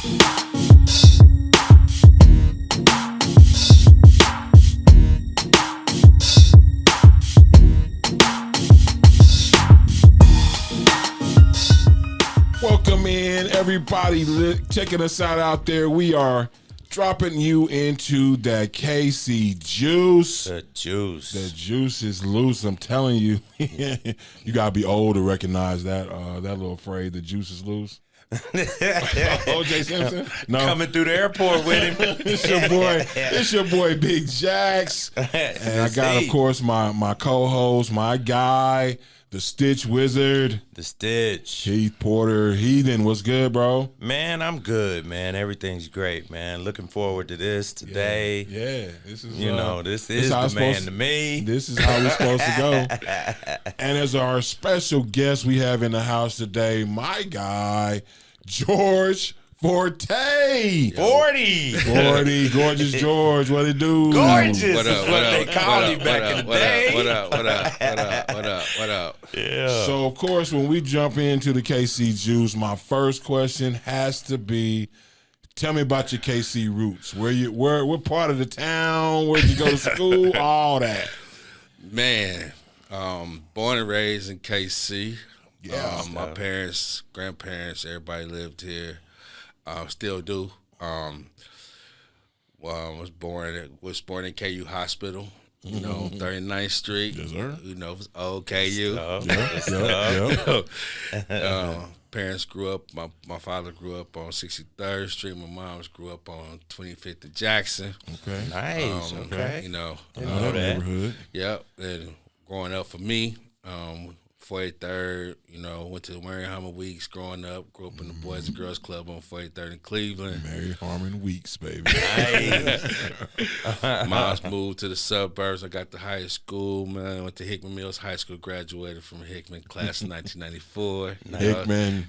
Welcome in, everybody checking us out there. We are dropping you into that KC juice. The juice. The juice is loose. I'm telling you, you gotta be old to recognize that little phrase. The juice is loose. O.J. Simpson, no, Coming through the airport with him. It's your boy Big Jax, and I got, of course, my co-host, my guy, the Stitch Wizard, The Stitch. Keith Porter. Heathen, what's good, bro? Man, I'm good, man. Everything's great, man. Looking forward to this today. Yeah, this is this is the man to me. This is how we're supposed to go. And as our special guest we have in the house today, my guy, George Forte. 40. Gorgeous George. What it do? Gorgeous What up? is what they called you back in the day. What up? Yeah. So, of course, when we jump into the KC Juice, my first question has to be, tell me about your KC roots. What part of the town? Where'd you go to school? All that. Man, born and raised in KC. Yeah. My parents, grandparents, everybody lived here. Still do. Was born in KU Hospital. 39th Street. Yes, sir. It was old KU. Yeah. Parents grew up. My father grew up on 63rd Street. My mom grew up on 25th and Jackson. Okay. Nice. Okay. I know know that that. neighborhood. Yep. And growing up for me, 43rd, went to the Mary Harmon Weeks growing up. Grew up in the Boys and Girls Club on 43rd in Cleveland. Mary Harmon Weeks, baby. Nice. Mom's moved to the suburbs. I got to high school, man. Went to Hickman Mills High School. Graduated from Hickman, class of 1994. Hickman.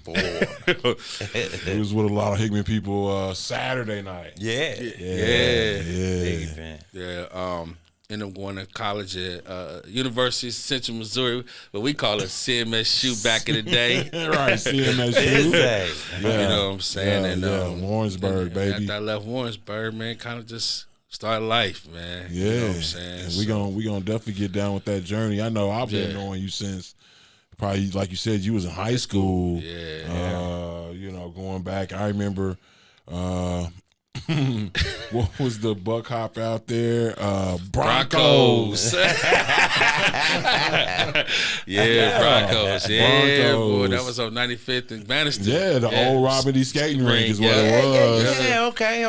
It was with a lot of Hickman people Saturday night. Yeah. Big event. Yeah. Ended up going to college at University of Central Missouri, but we call it CMSU back in the day. Right, CMSU. Exactly. You know what I'm saying? Warrensburg, baby. After I left Warrensburg, man, kind of just started life, man. Yeah. You know what I'm saying? And we gonna definitely get down with that journey. I know I've been knowing you since probably, like you said, you was in high school. Yeah. Going back, I remember what was the buck hop out there? Broncos. Broncos. Yeah, boy, that was on 95th and Bannister. Yeah, the old Robert E. skating rink is what it was. Yeah, okay.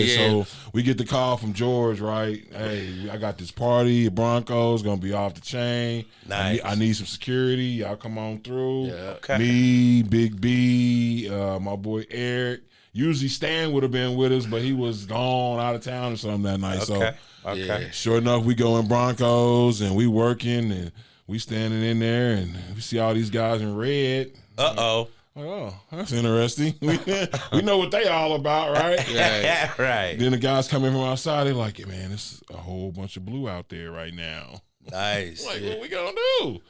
Yeah. So we get the call from George, right? Hey, I got this party at Broncos, gonna be off the chain. Nice. I need some security. Y'all come on through. Yeah. Okay. Me, Big B, my boy Eric. Usually Stan would have been with us, but he was gone out of town or something that night. Okay. Yeah. Sure enough, we go in Broncos and we working and we standing in there and we see all these guys in red. Uh-oh. Oh, that's interesting. We know what they all about, right? Yeah. Right. Then the guys come in from outside. They're like, man, there's a whole bunch of blue out there right now. Nice. Like, what we gonna do?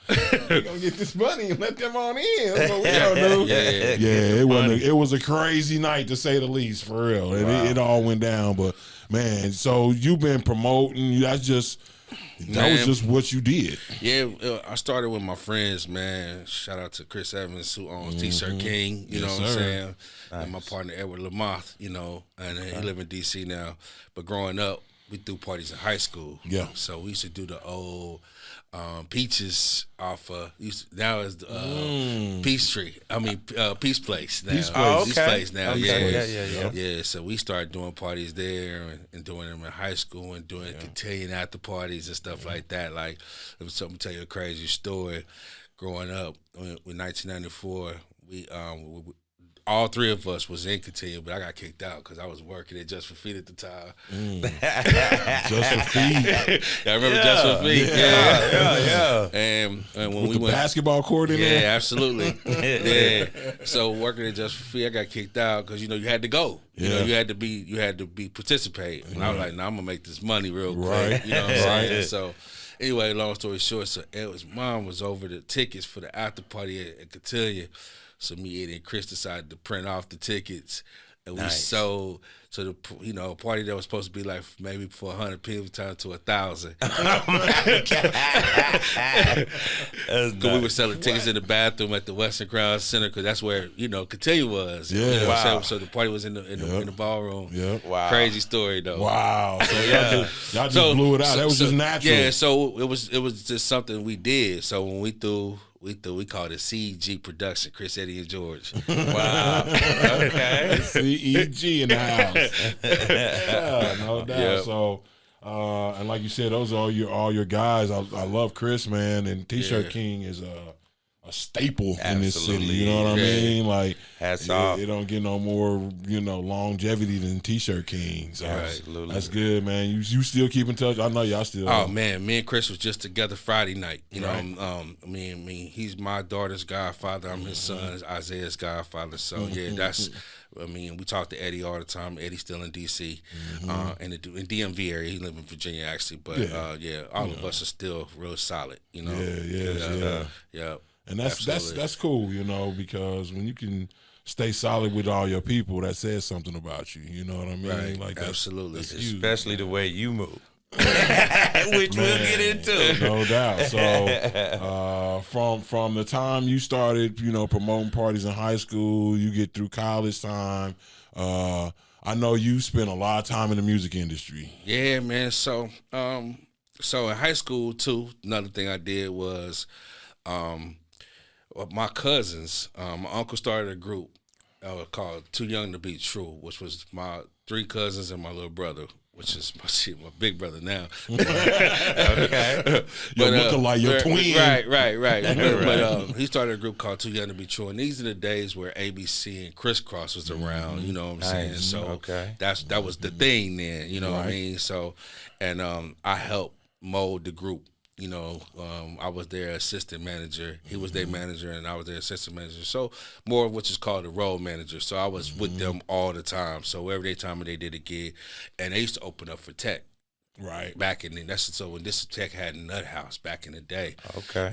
We gonna get this money and let them on in. That's what we gonna do. Yeah. It was a crazy night to say the least, for real. And it all went down. But man, so you've been promoting. That was just what you did. Yeah, I started with my friends, man. Shout out to Chris Evans, who owns T-Shirt King, you know what I'm saying? Nice. And my partner, Edward Lamothe, and he live in D.C. now. But growing up, we threw parties in high school. Yeah. So we used to do the old Peaches off now it's Peachtree. Peace Place now. Peace Place. Oh, Peace okay. Place now. Okay. Yeah, so we started doing parties there and doing them in high school and doing cotillion after parties and stuff like that. Like, it was something to tell you a crazy story. Growing up in 1994, we all three of us was in cotillion, but I got kicked out because I was working at Just for Feet at the time. Just for feet. I remember Just for Feet. Yeah. And when With we the went, basketball court in there. yeah, absolutely. Yeah. So working at Just for Feet, I got kicked out because you had to go. You had to be participating. And I was like, nah, I'm gonna make this money real quick. Right. You know what I'm saying? So anyway, long story short, so mom was over the tickets for the after party at Cotillion. So me, Eddie, and Chris decided to print off the tickets and Nice. we sold. So the a party that was supposed to be like maybe for 100 people turned to 1,000. Because we were selling tickets in the bathroom at the Western Crown Center, because that's where Continue was. Yeah. You know what I'm Wow. saying? So the party was in the ballroom. Yep. Wow. Crazy story though. Wow. So y'all just blew it out. That was just natural. Yeah, so it was just something we did. So when we called it CG Production, Chris, Eddie, and George. Wow. Okay. CEG in the house. Yeah, no doubt. Yeah. So, and like you said, those are all your guys. I love Chris, man, and T-Shirt Yeah. King is a staple in this city. Absolutely. You know what I Yeah. mean? Like, Hats off. it don't get no more, longevity than T-Shirt King. So Absolutely. that's good, man. You still keep in touch? I know y'all still. Oh man, me and Chris was just together Friday night. Right. He's my daughter's godfather. I'm his son, Isaiah's godfather. So yeah, that's. We talk to Eddie all the time. Eddie's still in D.C. In the DMV area. He lives in Virginia actually, but all of us are still real solid. Yeah. And that's Absolutely. cool, because when you can stay solid with all your people, that says something about you. You know what I mean? Right. Like Absolutely. that's huge. Especially the way you move. Which we'll get into. No doubt. So, from the time you started, promoting parties in high school, you get through college time. I know you spent a lot of time in the music industry. Yeah, man. So in high school too, another thing I did was, my cousins. My uncle started a group called Too Young to Be True, which was my 3 cousins and my little brother, which is my big brother now. Okay. Your lookalike, your twin. Right. But he started a group called Too Young to Be True, and these are the days where ABC and Crisscross was around. You know what I'm saying? Nice. So Okay. that was the thing then. You know what I Right. mean? So, and I helped mold the group. I was their assistant manager. He was their manager, and I was their assistant manager. So more of which is called a role manager. So I was with them all the time. So every time they did a gig, and they used to open up for Tech Right. back in the. So when this Tech had Nut House back in the day. Okay.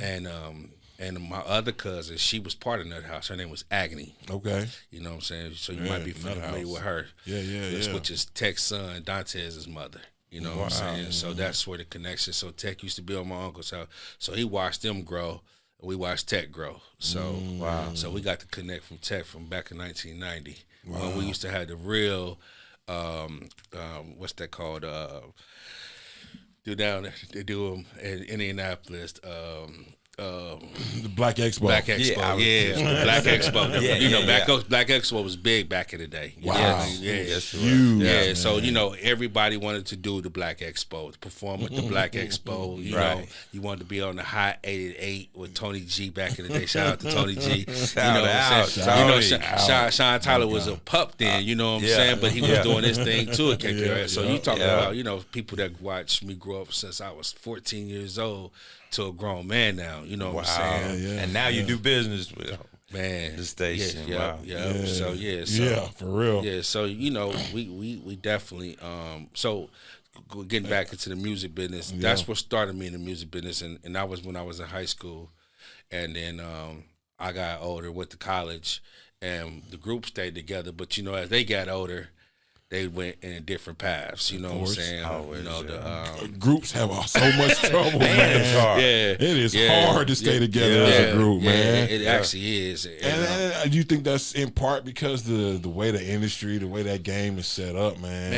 And my other cousin, she was part of Nut House. Her name was Agony. Okay. You know what I'm saying? So you Yeah, might be Nut familiar House. with her. Yeah. Which is Tech's son, Dantes' mother. You know what I'm saying? So that's where the connection. So Tech used to be on my uncle's house. So he watched them grow. And we watched Tech grow. So So we got to connect from Tech from back in 1990 when we used to have the real, what's that called? They do them in Indianapolis. The Black Expo. Black Expo, Black Expo. Yeah. Black Expo was big back in the day. You know Wow. what I mean? Yeah, Huge. yeah. So everybody wanted to do the Black Expo, to perform at the Black Expo. You know, you wanted to be on the Hot 88 with Tony G back in the day. Shout out to Tony G. Sean Tyler was a pup then. You know what I'm saying? But he was doing his thing too at KPRS. So you talking about people that watched me grow up since I was 14 years old to a grown man now. You know what I'm saying? Yeah. And now you do business with Man, the station. Yeah, Wow. yeah. So for real. yeah. So we definitely getting back into the music business. That's what started me in the music business, and that was when I was in high school, and then I got older, went to college, and the group stayed together. But as they got older, they went in different paths. You know what I'm saying? Always, Groups have so much trouble, man. It's hard. Yeah, It is hard to stay together as a group, man. It actually is. And do you think that's in part because the way the industry, the way that game is set up, man?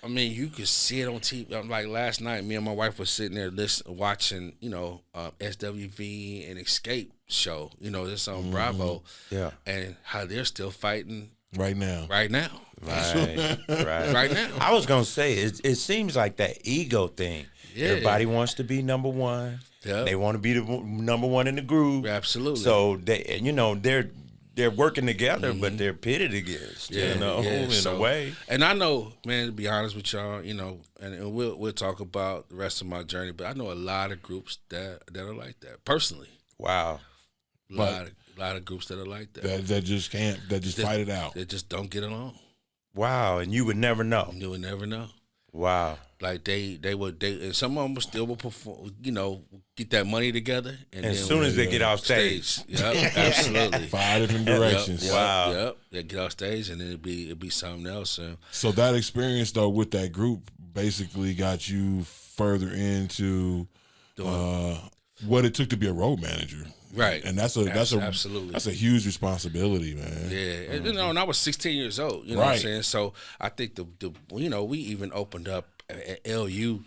Man, you could see it on TV. Like last night, me and my wife was sitting there watching, SWV and Escape show. This on Bravo. Yeah. And how they're still fighting right now. right now. Right. Right now. I was gonna say it seems like that ego thing. Yeah. Everybody wants to be number one. Yep. They want to be the number one in the group. Absolutely. So they're working together, but they're pitted against. In a way. And I know, man, to be honest with y'all, and we'll talk about the rest of my journey, but I know a lot of groups that are like that. Personally. Wow. A lot of groups that are like that. That just fight it out. They just don't get along. Wow. And you would never know. You would never know. Wow. Like they and some of them still will perform, get that money together. And As then soon as they get off stage. Yep, absolutely. 5 different directions. Wow. Yep. They get off stage and then it'd be something else. So that experience though with that group basically got you further into what it took to be a road manager. Right. And that's absolutely. That's a huge responsibility, man. Yeah. And I was 16 years old, you know what I'm saying? So I think we even opened up at LU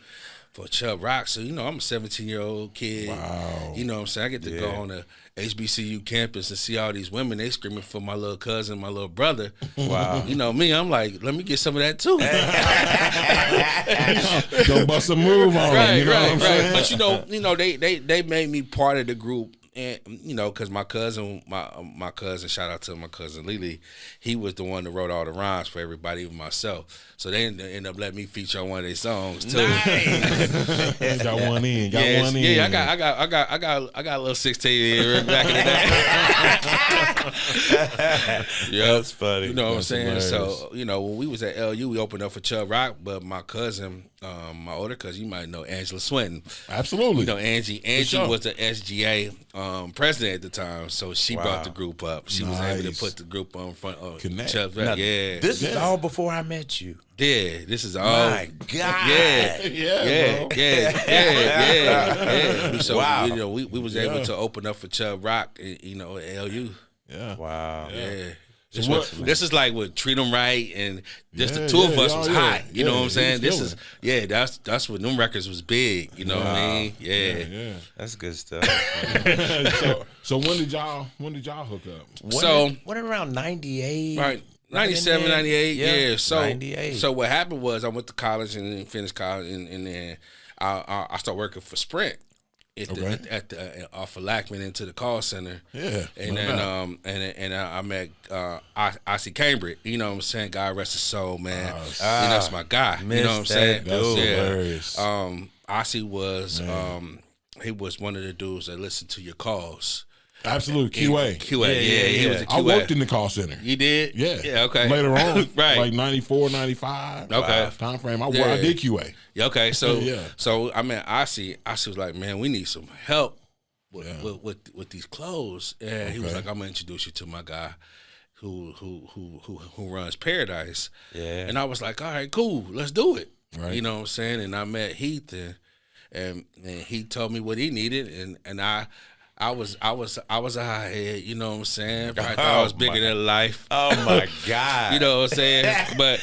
for Chubb Rock. So, I'm a 17-year-old kid. Wow. You know what I'm saying? I get to go on the HBCU campus and see all these women. They screaming for my little cousin, my little brother. Wow. Me, I'm like, let me get some of that too. Don't bust a move on them, you know what I'm saying? But they made me part of the group. And because my cousin, shout out to my cousin Lily, he was the one that wrote all the rhymes for everybody, even myself. So they ended up letting me feature on one of their songs too. Nice. Got one in. Yeah, I got a little 16 back in the day. Yeah, that's funny. You know what I'm saying? Hilarious. So when we was at LU, we opened up for Chubb Rock, but my cousin, my older cousin, you might know Angela Swinton. Absolutely. Angie sure. was the SGA president at the time, so she brought the group up. She was able to put the group on front of Chubb Rock. Now, Yeah. This is all before I met you. Yeah, this is all. My God. Yeah. So Wow. we was able to open up for Chubb Rock, at LU. Yeah. Wow. Yeah. So This is like what Treat 'Em Right, and just the two of us was hot. You know what I'm saying? This is that's when them records was big. You know what I mean? Yeah. That's good stuff. So when did y'all hook up? What around 98? Right. 97, 98, yeah. So 98. So what happened was I went to college and then finished college, and then I started working for Sprint at the off of Lackman into the call center. Yeah. And then I met Ossie Cambridge. You know what I'm saying? God rest his soul, man. That's my guy. You know what I'm saying? That's hilarious. Ossie was he was one of the dudes that listened to your calls. Absolutely, QA. He was a QA. I worked in the call center. You did? Yeah. Yeah, okay. Later on, right. like 94, 95. Okay. Time frame. I did QA. Yeah, okay. So Yeah. so I met Ossie. Ossie was like, man, we need some help with these clothes. And he was like, I'm gonna introduce you to my guy who runs Paradise. Yeah. And I was like, all right, cool, let's do it. Right. You know what I'm saying? And I met Heath and he told me what he needed, and I was a hothead, you know what I'm saying? Probably thought I was bigger than life. Oh my God. You know what I'm saying? But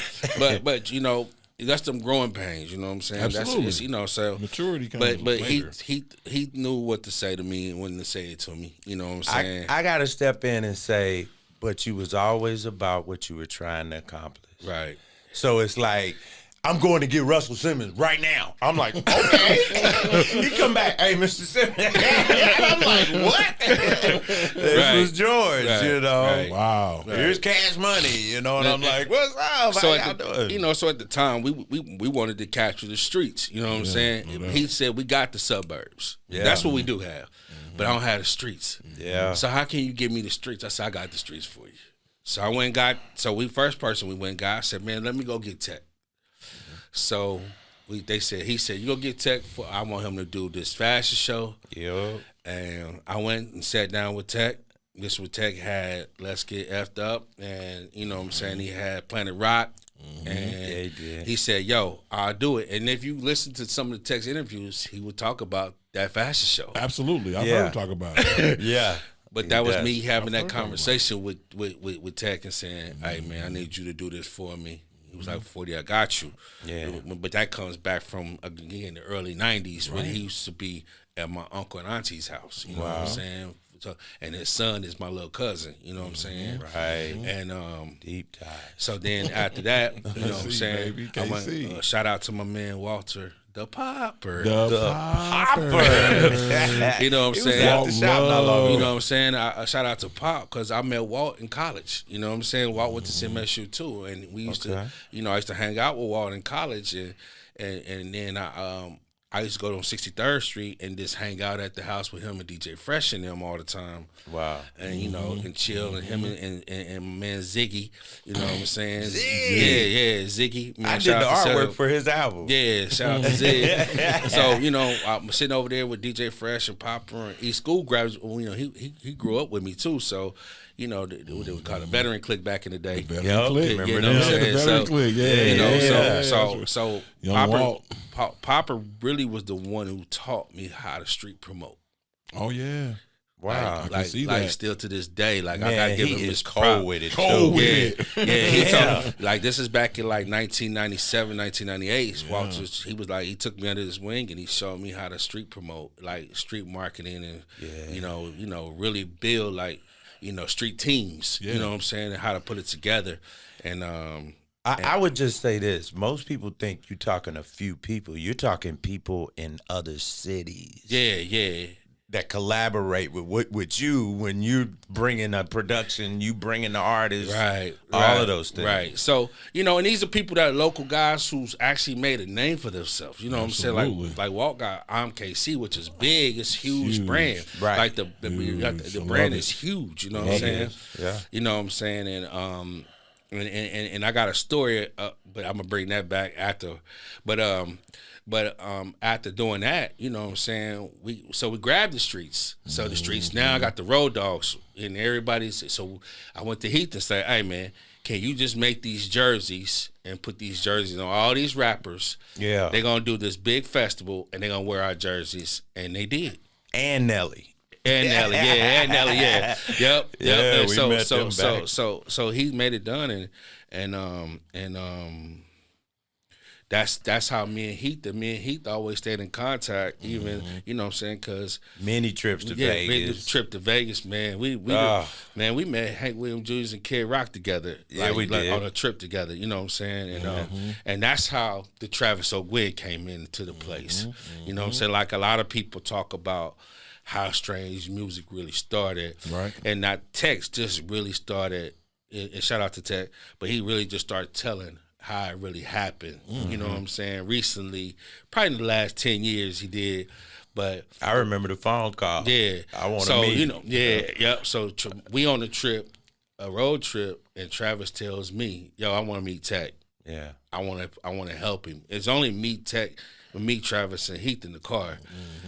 that's them growing pains, you know what I'm saying? Absolutely. That's so Maturity comes but later. he knew what to say to me and when to say it to me. You know what I'm saying? I gotta step in and say, but you was always about what you were trying to accomplish. Right. So it's like, I'm going to get Russell Simmons right now. I'm like, okay. He come back, hey, Mr. Simmons. And I'm like, what? This was George, you know. Right. Wow. Here's Cash Money, you know, and I'm like, what's up? So How y'all doing? so at the time we wanted to capture the streets. You know what I'm saying? He said we got the suburbs. Yeah. That's what we do have, but I don't have the streets. Yeah. So how can you give me the streets? I said I got the streets for you. So I went and got. So we first person we went and got. I said, man, let me go get Tech. So he said you go get Tech for. I want him to do this fashion show. Yeah. And I went and sat down with Tech. This what Tech had. Let's Get Effed Up, and you know what I'm saying. He had Planet Rock, and he did. he said, "Yo, I'll do it." And if you listen to some of the Tech's interviews, he would talk about that fashion show. Absolutely. I've heard him talk about it. Yeah. But that was me having that conversation with Tech and saying, "Hey man, I need you to do this for me." He was like, 40, I got you. Yeah. But that comes back from, again, the early 90s when he used to be at my uncle and auntie's house. You know what I'm saying? So, and his son is my little cousin. You know what I'm saying? Right. And Deep dive. so then after that, you know what I'm KC, saying? baby, I went, KC. shout out to my man Walter, the Popper. The Popper. You know what I'm He was saying? out the shop not long You ago. know what I'm saying? I shout out to Pop because I met Walt in college. You know what I'm saying? Walt went to CMSU too, and we used to, I used to hang out with Walt in college, and then I I used to go on 63rd Street and just hang out at the house with him and DJ Fresh and them all the time. Wow. And, you know, and chill, and him and my man Ziggy, you know what I'm saying? Ziggy. Yeah, Ziggy. Man, I did the artwork for his album. Yeah, shout out to Zig. So, you know, I'm sitting over there with DJ Fresh and Popper and East School Grabs. You know, he grew up with me too, so you know, they would call it veteran clique back in the day. Veteran clique, remember that? The veteran clique, you know, yeah. so Popper really was the one who taught me how to street promote. Oh yeah. Wow, I can see that. Like still to this day, like man, I gotta give him he his is cold with it. Cold with it. Yeah, he told me, like this is back in like 1997, 1998. Walter, he was like, he took me under his wing and he showed me how to street promote, like street marketing, and you know, really build like, you know, street teams. You know what I'm saying, and how to put it together. And I would just say this: most people think you're talking a few people. You're talking people in other cities. Yeah. That collaborate with you when you bringing a production, you bringing the artists, right, all of those things, right. So you know, and these are people that are local guys who's actually made a name for themselves. You know what I'm saying? Like Walt got I'm KC, which is big, it's huge brand, right? Like the brand is huge. You know what I'm saying? Yeah. You know what I'm saying? And I got a story, but I'm gonna bring that back after, But after doing that, you know what I'm saying, we grabbed the streets. So the streets now got the road dogs and everybody's. So I went to Heath and said, hey man, can you just make these jerseys and put these jerseys on all these rappers? Yeah. They're gonna do this big festival and they're gonna wear our jerseys. And they did. And Nelly. Yep. Yeah, and we so met so them so back. so he made it done, and that's how me and Heath always stayed in contact, even you know what I'm saying, because many trips to Vegas. Trip to Vegas, man. We met Hank Williams Jr. and Kid Rock together. Yeah, we did on a trip together. You know what I'm saying, and that's how the Travis O'Gwin came into the place. You know what I'm saying, like a lot of people talk about how strange music really started, right? And that Tex just really started. And shout out to Tech, but he really just started telling how it really happened. You know what I'm saying? Recently, probably in the last 10 years he did. But I remember the phone call. Yeah. I want to meet. You know, yep. So we on a road trip, and Travis tells me, yo, I want to meet Tech. Yeah. I want to help him. It's only me, Tech, me, Travis, and Heath in the car.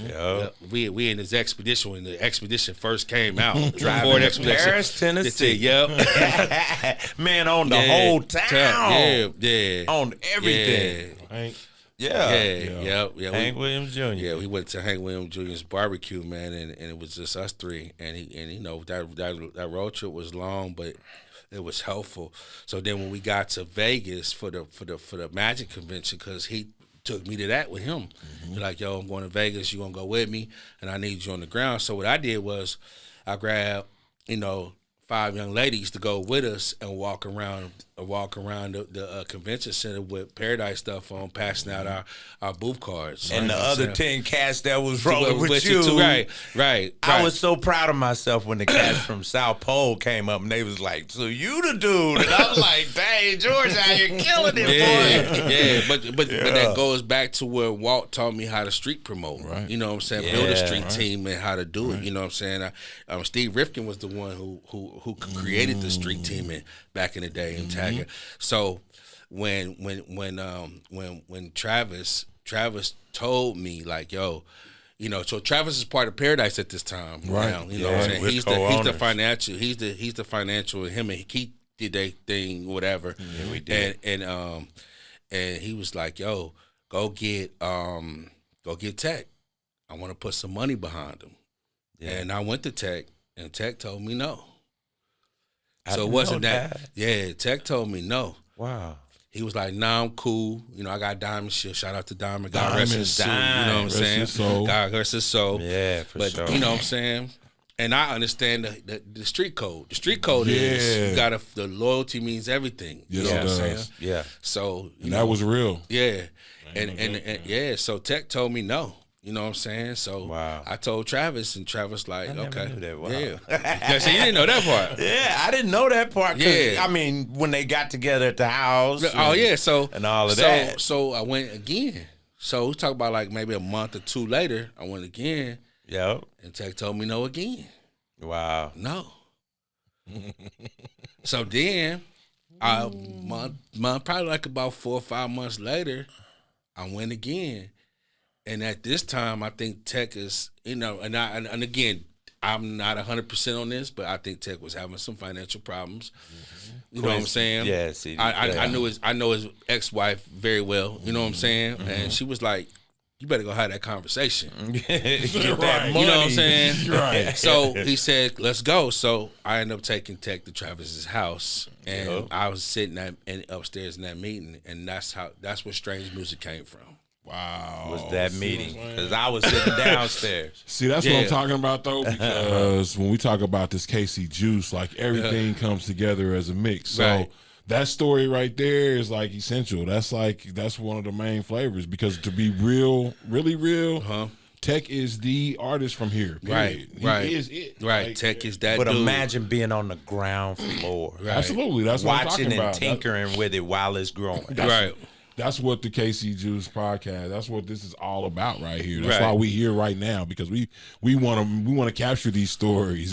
Yeah. We in this expedition when the expedition first came out. Driving to Paris, Tennessee. Yep. Man, on the whole town. Yeah. On everything. Yeah. Hank Williams Jr. Yeah, we went to Hank Williams Jr.'s barbecue, man, and it was just us three. And you know, that road trip was long, but it was helpful. So then when we got to Vegas for the Magic convention, because he took me to that with him. He's like, yo, I'm going to Vegas, you gonna go with me, and I need you on the ground. So what I did was I grabbed, you know, 5 young ladies to go with us and walk around the convention center with Paradise stuff on, passing out our booth cards. And the other 10 cats that was rolling with you. Too. Right. I was so proud of myself when the cats from South Pole came up and they was like, so you the dude. And I was like, dang, George out here killing it, boy. Yeah, but that goes back to where Walt taught me how to street promote. Right. You know what I'm saying? Build a street team and how to do it. You know what I'm saying? Steve Rifkin was the one who created the street teaming back in the day in Taggart. So when Travis told me, like, yo, you know, so Travis is part of Paradise at this time. Right. Now, you know what I'm saying? He's the financial, him and Keith did their thing, whatever. Yeah, we did. And he was like, yo, go get Tech. I want to put some money behind him. Yeah. And I went to Tech, and Tech told me no. So it wasn't that. Yeah, Tech told me no. Wow. He was like, nah, I'm cool. You know, I got Diamond shit. Shout out to Diamond. God rest his soul. You know what I'm saying? God rest his soul. Yeah, but sure. You know what I'm saying? And I understand the street code. The street code is you gotta, the loyalty means everything. You know what I'm saying? Yeah. So that was real. Yeah. And so Tech told me no. You know what I'm saying? So I told Travis, and Travis like, okay. Knew that. Wow. Yeah. So you didn't know that part. Yeah, I didn't know that part. Yeah. I mean, when they got together at the house. So and all of that. So I went again. So we talk about like maybe a month or two later, I went again. Yep. And Tech told me no again. Wow. No. So then, probably like about 4 or 5 months later, I went again. And at this time, I think Tech is, and again, I'm not 100% on this, but I think Tech was having some financial problems. You know what I'm saying? Yes. I know his ex-wife very well. You know what I'm saying? And she was like, "You better go have that conversation." Get that money. You know what I'm saying? Right. So he said, "Let's go." So I ended up taking Tech to Travis's house, and I was sitting upstairs in that meeting, and that's where Strange Music came from. Wow. Was that meeting? Because I was sitting downstairs. See, that's what I'm talking about, though, because when we talk about this KC Juice, like everything comes together as a mix. So that story right there is like essential. That's one of the main flavors, because to be real, really real, Tech is the artist from here. Period. Right. He is it. Right. Like, Tech is that But dude. imagine being on the ground floor. Right. Absolutely. That's what I'm Watching talking and about. tinkering with it while it's growing. Right. That's what the KC Juice podcast. That's what this is all about right here. That's why we here right now, because we want to capture these stories.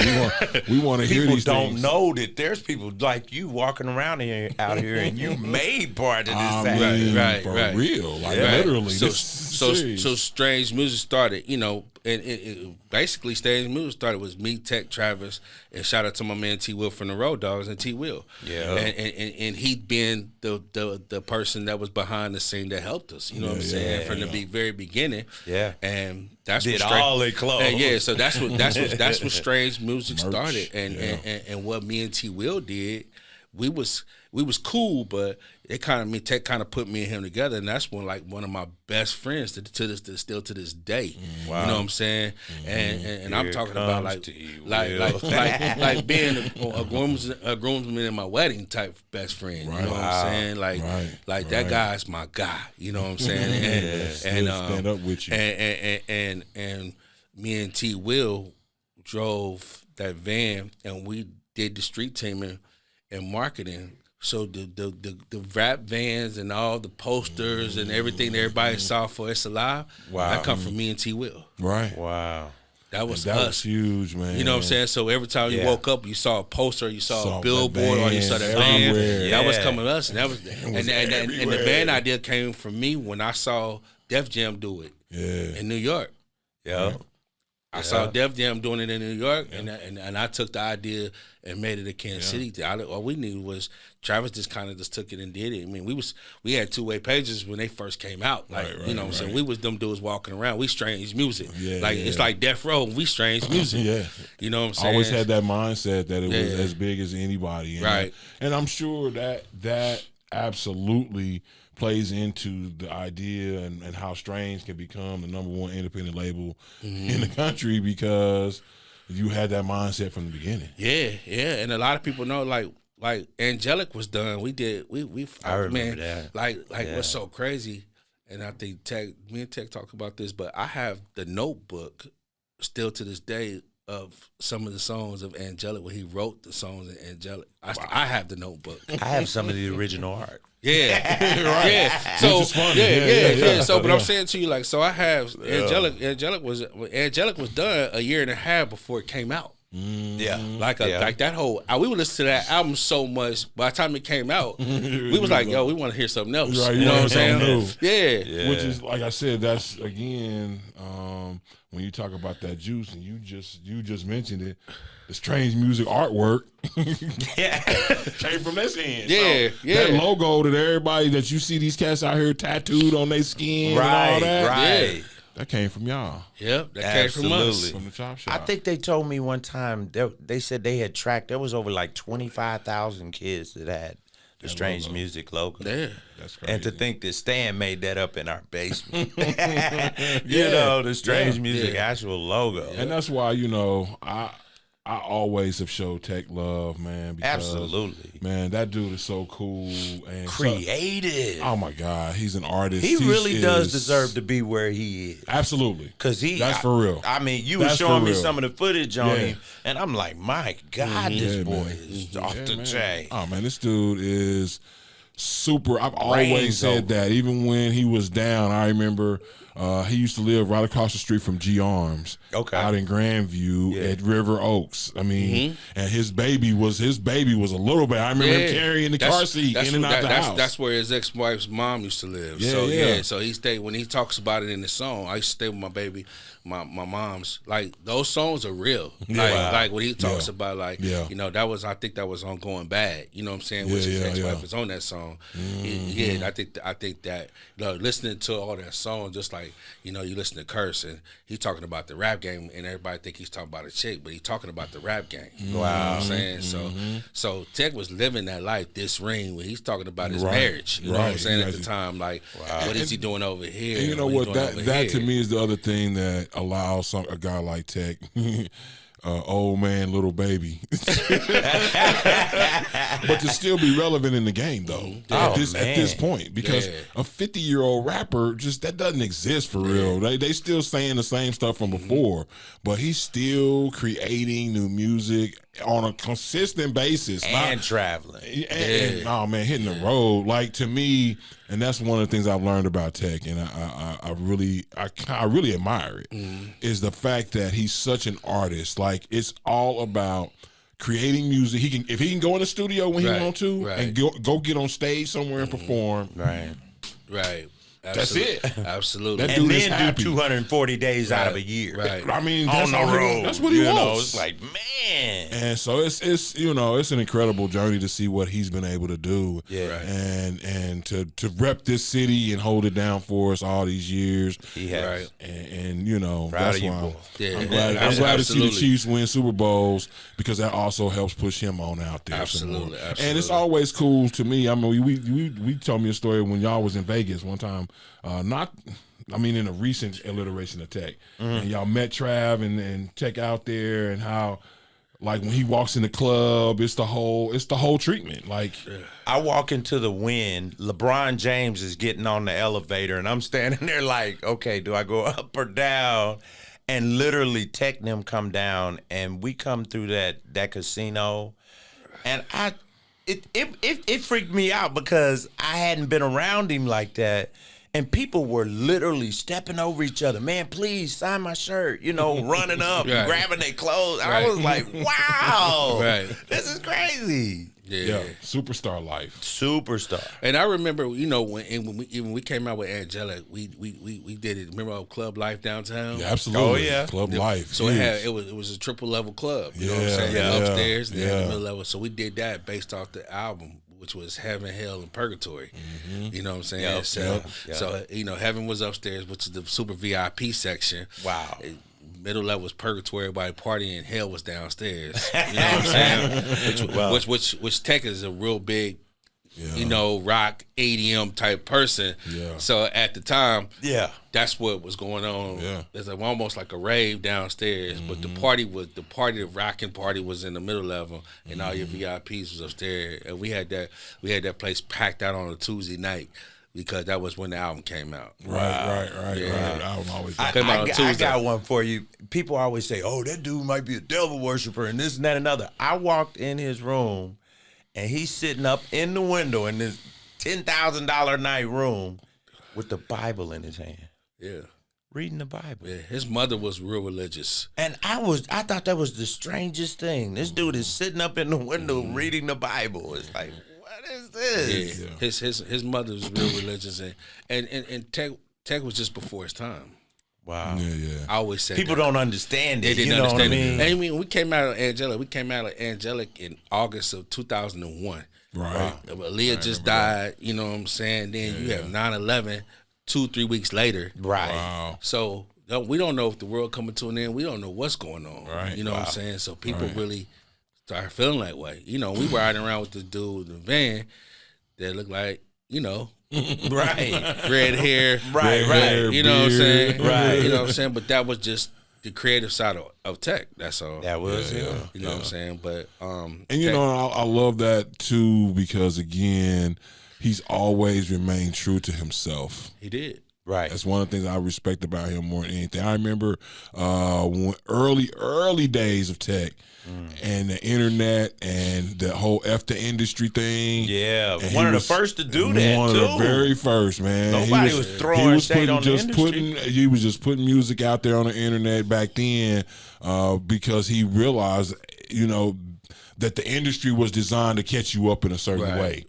We want to hear these things. People don't know that there's people like you walking around out here, and you made part of this thing. Right. Real, like literally. So Strange Music started, and it basically Strange Music started was me, Tech, Travis, and shout out to my man T Will from the Road Dogs and T Will. Yeah. And he'd been the person that was behind the scene that helped us. You know what I'm saying? From the very beginning. Yeah. And that's Did what all they clothes. so that's what Strange Music started. And what me and T Will did, we was cool, but it Tech kind of put me and him together, and that's one of my best friends still to this day. Wow. You know what I'm saying? And I'm talking about like being a groomsman in my wedding type best friend. Right. You know what I'm saying? Like that guy's my guy. You know what I'm saying? And stand up with you. And me and T Will drove that van, and we did the street teaming and marketing. So the rap vans and all the posters and everything that everybody saw for It's Alive, that come from me and T Will. Right. Wow. That was that us. was huge, man. You know what I'm saying? So every time you woke up, you saw a poster, you saw a billboard, or you saw that van. everywhere. That was coming to us, and that was and the van idea came from me when I saw Def Jam do it in New York. Yeah. I saw Def Jam doing it in New York, and I took the idea and made it a Kansas City. All we needed was Travis just took it and did it. I mean, we had two-way pages when they first came out. Like, you know what I'm saying? We was them dudes walking around. We Strange Music. It's like Death Row, we Strange Music. You know what I'm saying? Always had that mindset that it was as big as anybody. And and I'm sure that absolutely plays into the idea and how Strange can become the #1 independent label in the country, because you had that mindset from the beginning. Yeah. And a lot of people know, like Angelic was done. I remember that. Like what's so crazy, and I think me and Tech talk about this, but I have the notebook still to this day of some of the songs of Angelic when he wrote the songs of Angelic. I have the notebook. I have some of the original art. Yeah. So which is funny. So, but I'm saying to you, like, so I have Angelic. Angelic was done a year and a half before it came out. Like that whole. We would listen to that album so much. By the time it came out, we was like, yo, we want to hear something else. Right, you know what I'm saying? New. Yeah. Which is, like I said, that's again when you talk about that juice, and you just mentioned it. The Strange Music artwork came from this end. That logo that everybody that you see these cats out here tattooed on their skin and all that. That came from y'all. Yep, that came from us. From the Chop Shop. I think they told me one time, they said they had tracked, there was over like 25,000 kids that had the Strange Music logo. Yeah. That's crazy. And to think that Stan made that up in our basement. You know, the Strange Music actual logo. And that's why, I always have showed Tech love, man. Because, absolutely. Man, that dude is so cool and creative. Oh my God, he's an artist. He really does deserve to be where he is. Absolutely. Because that's for real. I mean, you were showing me some of the footage on him, and I'm like, my God, this boy is off the chain. Oh man, this dude is super. I've always Reigns said over. that. Even when he was down, I remember he used to live right across the street from G Arms, out in Grandview at River Oaks. I mean, and his baby was a little bit. I remember him carrying the car seat in and out the house. That's where his ex-wife's mom used to live. So he stayed. When he talks about it in the song, I used to stay with my baby, my mom's. Like those songs are real. Like when he talks about I think that was on Going Bad. You know what I'm saying? Which his ex-wife is on that song. I think that listening to all that song, just like you listen to Curse and he's talking about the rap game and everybody think he's talking about a chick, but he's talking about the rap game. You know what I'm saying? So Tech was living that life, this ring, when he's talking about his marriage. You know what I'm saying at the time? Like, what is he doing over here? And you know what? That to me is the other thing that allows a guy like Tech. Old man, little baby, but to still be relevant in the game though. At this point, because a 50-year-old rapper that doesn't exist for real. They still saying the same stuff from before, but he's still creating new music on a consistent basis and traveling. And hitting the road. Like to me, and that's one of the things I've learned about Tech, and I really admire it, is the fact that he's such an artist. Like it's all about creating music. If he can go in the studio when he wants to, and go get on stage somewhere and perform. Right. Absolutely. That's it. Absolutely. That and dude then do 240 days out of a year. Right. I mean, on the road. That's what he wants. It's like, man. And so it's it's an incredible journey to see what he's been able to do. And to rep this city and hold it down for us all these years. He has. And proud that's of you, why boy. I'm glad to see the Chiefs win Super Bowls, because that also helps push him on out there. Absolutely. And it's always cool to me. I mean, we told me a story when y'all was in Vegas one time. In a recent alliteration of Tech, and y'all met Trav and Tech out there, and how, like when he walks in the club, it's the whole treatment. Like I walk into the wind, LeBron James is getting on the elevator, and I'm standing there like, okay, do I go up or down? And literally Tech and them come down, and we come through that casino, and it freaked me out because I hadn't been around him like that. And people were literally stepping over each other. Man, please sign my shirt. Running up, grabbing their clothes. I was like, wow, this is crazy. Yeah, superstar life. Superstar. And I remember, when we came out with Angelic, we did it. Remember our Club Life downtown? Yeah, absolutely. Oh yeah, Club Life. So it was a triple level club. You know what I'm saying? Upstairs, and then the middle level. So we did that based off the album, which was Heaven, Hell, and Purgatory. You know what I'm saying? So Heaven was upstairs, which is the super VIP section. Wow. Middle level was Purgatory, everybody partying. Hell was downstairs. You know what I'm saying? Which Tech is a real big, rock EDM type person. Yeah. So at the time, that's what was going on. Yeah. It's almost like a rave downstairs, but the rocking party was in the middle level, and all your VIPs was upstairs. And we had that place packed out on a Tuesday night, because that was when the album came out. Right. Album always I got one for you. People always say, oh, that dude might be a devil worshiper and this and that and another. I walked in his room, and he's sitting up in the window in this $10,000 night room with the Bible in his hand. Yeah. Reading the Bible. Yeah, his mother was real religious. And I thought that was the strangest thing. This dude is sitting up in the window reading the Bible. It's like, what is this? Yeah. His mother was real religious, and Tech was just before his time. Wow. Yeah. I always said people don't understand it. They didn't understand it. And we came out of Angelic. We came out of Angelic in August of 2001. Right. Aaliyah just died. You know what I'm saying? Then you have 9/11 2-3 weeks later. Right. Wow. So we don't know if the world coming to an end. We don't know what's going on. Right. You know what I'm saying? So people really start feeling that way. We were riding around with this dude in the van that looked like, red hair. Right. You know what I'm saying? Right. You know what I'm saying? But that was just the creative side of Tech. That's all. That was, You know what I'm saying? But and I love that too, because again, he's always remained true to himself. he did. Right. That's one of the things I respect about him more than anything. I remember when early days of tech and the internet and the whole the industry thing. Yeah, and one of the first to do that, One too. of the very first, man. Nobody was throwing shade on the industry. He was just putting music out there on the internet back then because he realized, that the industry was designed to catch you up in a certain way.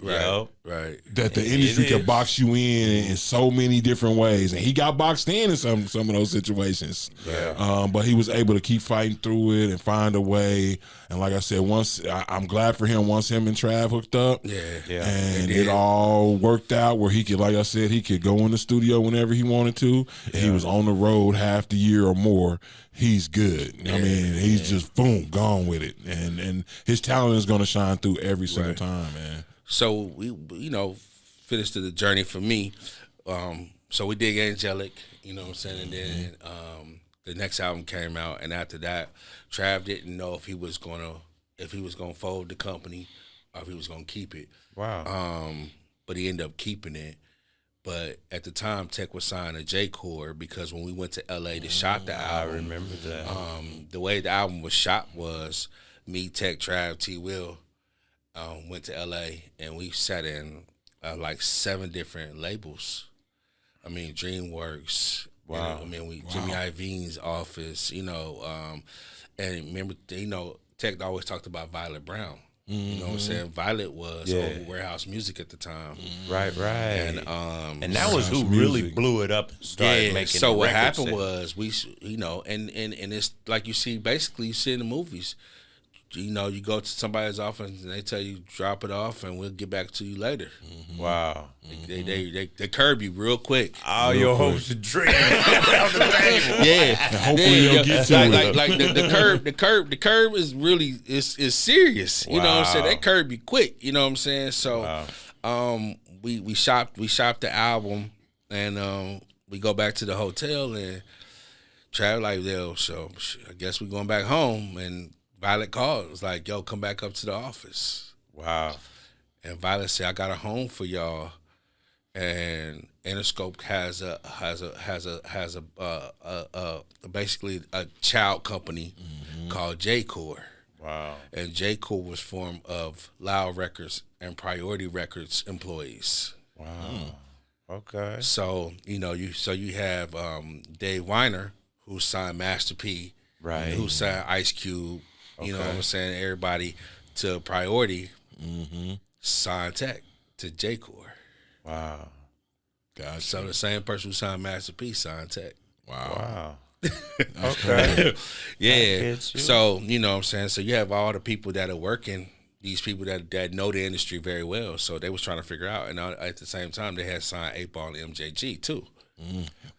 Right. That the industry could box you in so many different ways. And he got boxed in some of those situations. Yeah. But he was able to keep fighting through it and find a way. And like I said, I'm glad for him, once him and Trav hooked up. Yeah. And it all worked out where he could, like I said, he could go in the studio whenever he wanted to. Yeah. He was on the road half the year or more. He's good. I mean, he's just boom, gone with it. And his talent is going to shine through every single time, man. So we, finished the journey for me. So we did Angelic, you know what I'm saying? And then the next album came out, and after that, Trav didn't know if he was gonna fold the company or if he was gonna keep it. Wow. But he ended up keeping it. But at the time, Tech was signed to J-Core because when we went to L.A. to shot the album, I remember that. The way the album was shot was me, Tech, Trav, T. Will went to L.A. and we sat in like 7 different labels. I mean, DreamWorks. Wow. Jimmy Iovine's office, and remember, Tech always talked about Violet Brown. You know what I'm saying? Violet was over Warehouse Music at the time. Right. And that was who Warehouse really Music. blew it up and started making so the what records happened that- was and it's like you see in the movies. You go to somebody's office and they tell you drop it off and we'll get back to you later. Wow. They curb you real quick. All your hopes and dreams around the table. Yeah, hopefully they'll get to it. like the curb is really is serious. You know what I'm saying? They curb you quick. You know what I'm saying? So, we shopped the album and we go back to the hotel and Trav like, yo, so I guess we going back home. And Violet called. It was like, yo, come back up to the office. Wow. And Violet said, I got a home for y'all. And Interscope has basically a child company called J-Core. Wow. And J-Core was formed of Loud Records and Priority Records employees. Wow. Okay. So, you have Dave Weiner, who signed Master P, Right. who signed Ice Cube, you know what I'm saying, everybody to Priority, signed Tech to J-Core. Wow. Gotcha. So the same person who signed Master P signed Tech. Wow. Okay. Yeah. So, you know what I'm saying? So you have all the people that are working, these people that know the industry very well. So they was trying to figure out. And at the same time, they had signed 8-Ball and MJG too.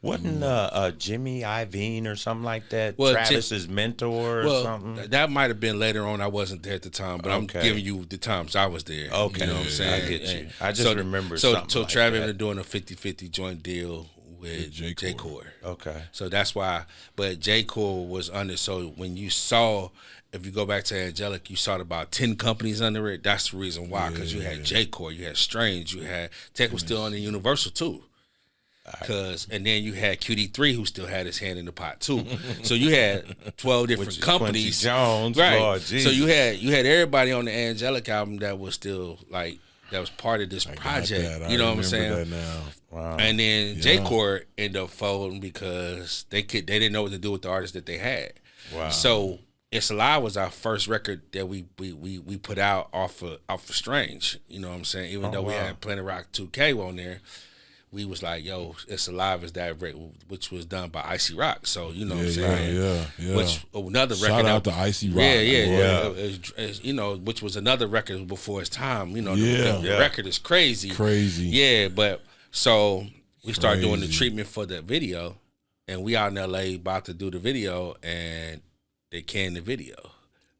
Wasn't Jimmy Iovine or something like that Well, Travis's mentor or something? That might have been later on. I wasn't there at the time, but I'm giving you the times I was there. Okay. You know what I'm saying? I get you. I just remember something So like Travis that. ended up doing a 50-50 joint deal with J-Core. Okay. So that's why, but J-Core was under, so when you saw, if you go back to Angelic, you saw about 10 companies under it. That's the reason why, because you had J-Core, you had Strange, you had, Tech was still under Universal too. And then you had QD3 who still had his hand in the pot too. So you had 12 different companies. Quincy Jones, right? Lord So Jesus. you had everybody on the Angelic album that was still like, that was part of this project. You know what I'm saying? That now. Wow. And then J-Core ended up folding because they didn't know what to do with the artists that they had. Wow. So It's Alive was our first record that we put out off of Strange. You know what I'm saying? Even though we had Planet Rock 2K on there, we was like, yo, It's Alive is that record, which was done by Icy Rock. So you know what I'm saying? Yeah. Which another record. Shout out to Icy Rock. Yeah. Which was another record before its time. You know, the record is crazy. Yeah, but so we started doing the treatment for the video, and we out in LA about to do the video, and they canned the video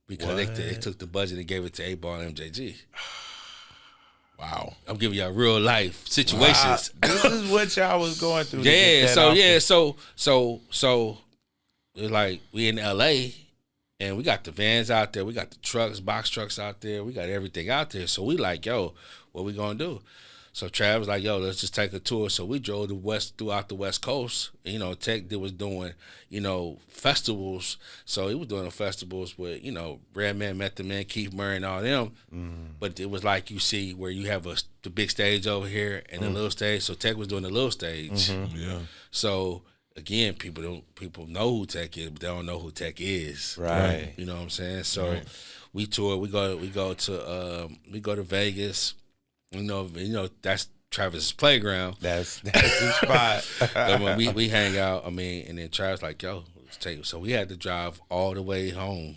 because they took the budget and gave it to 8-Ball and MJG. Wow. I'm giving y'all real life situations. Wow. This is what y'all was going through. So it's like we in LA and we got the vans out there, we got the trucks, box trucks out there, we got everything out there. So we like, yo, what we gonna do? So Trav was like, yo, let's just take a tour. So we drove throughout the West Coast. You know, Tech was doing, you know, festivals. So he was doing the festivals with, you know, Redman, Method Man, Keith Murray, and all them. But it was like you see where you have the big stage over here and the little stage. So Tech was doing the little stage. Yeah. So again, people know who Tech is, but they don't know who Tech is. Right. You know what I'm saying? So we tour. We go to Vegas. You know that's Travis's playground. That's his spot. But when we hang out, I mean, and then Travis like, yo, let's take it. So we had to drive all the way home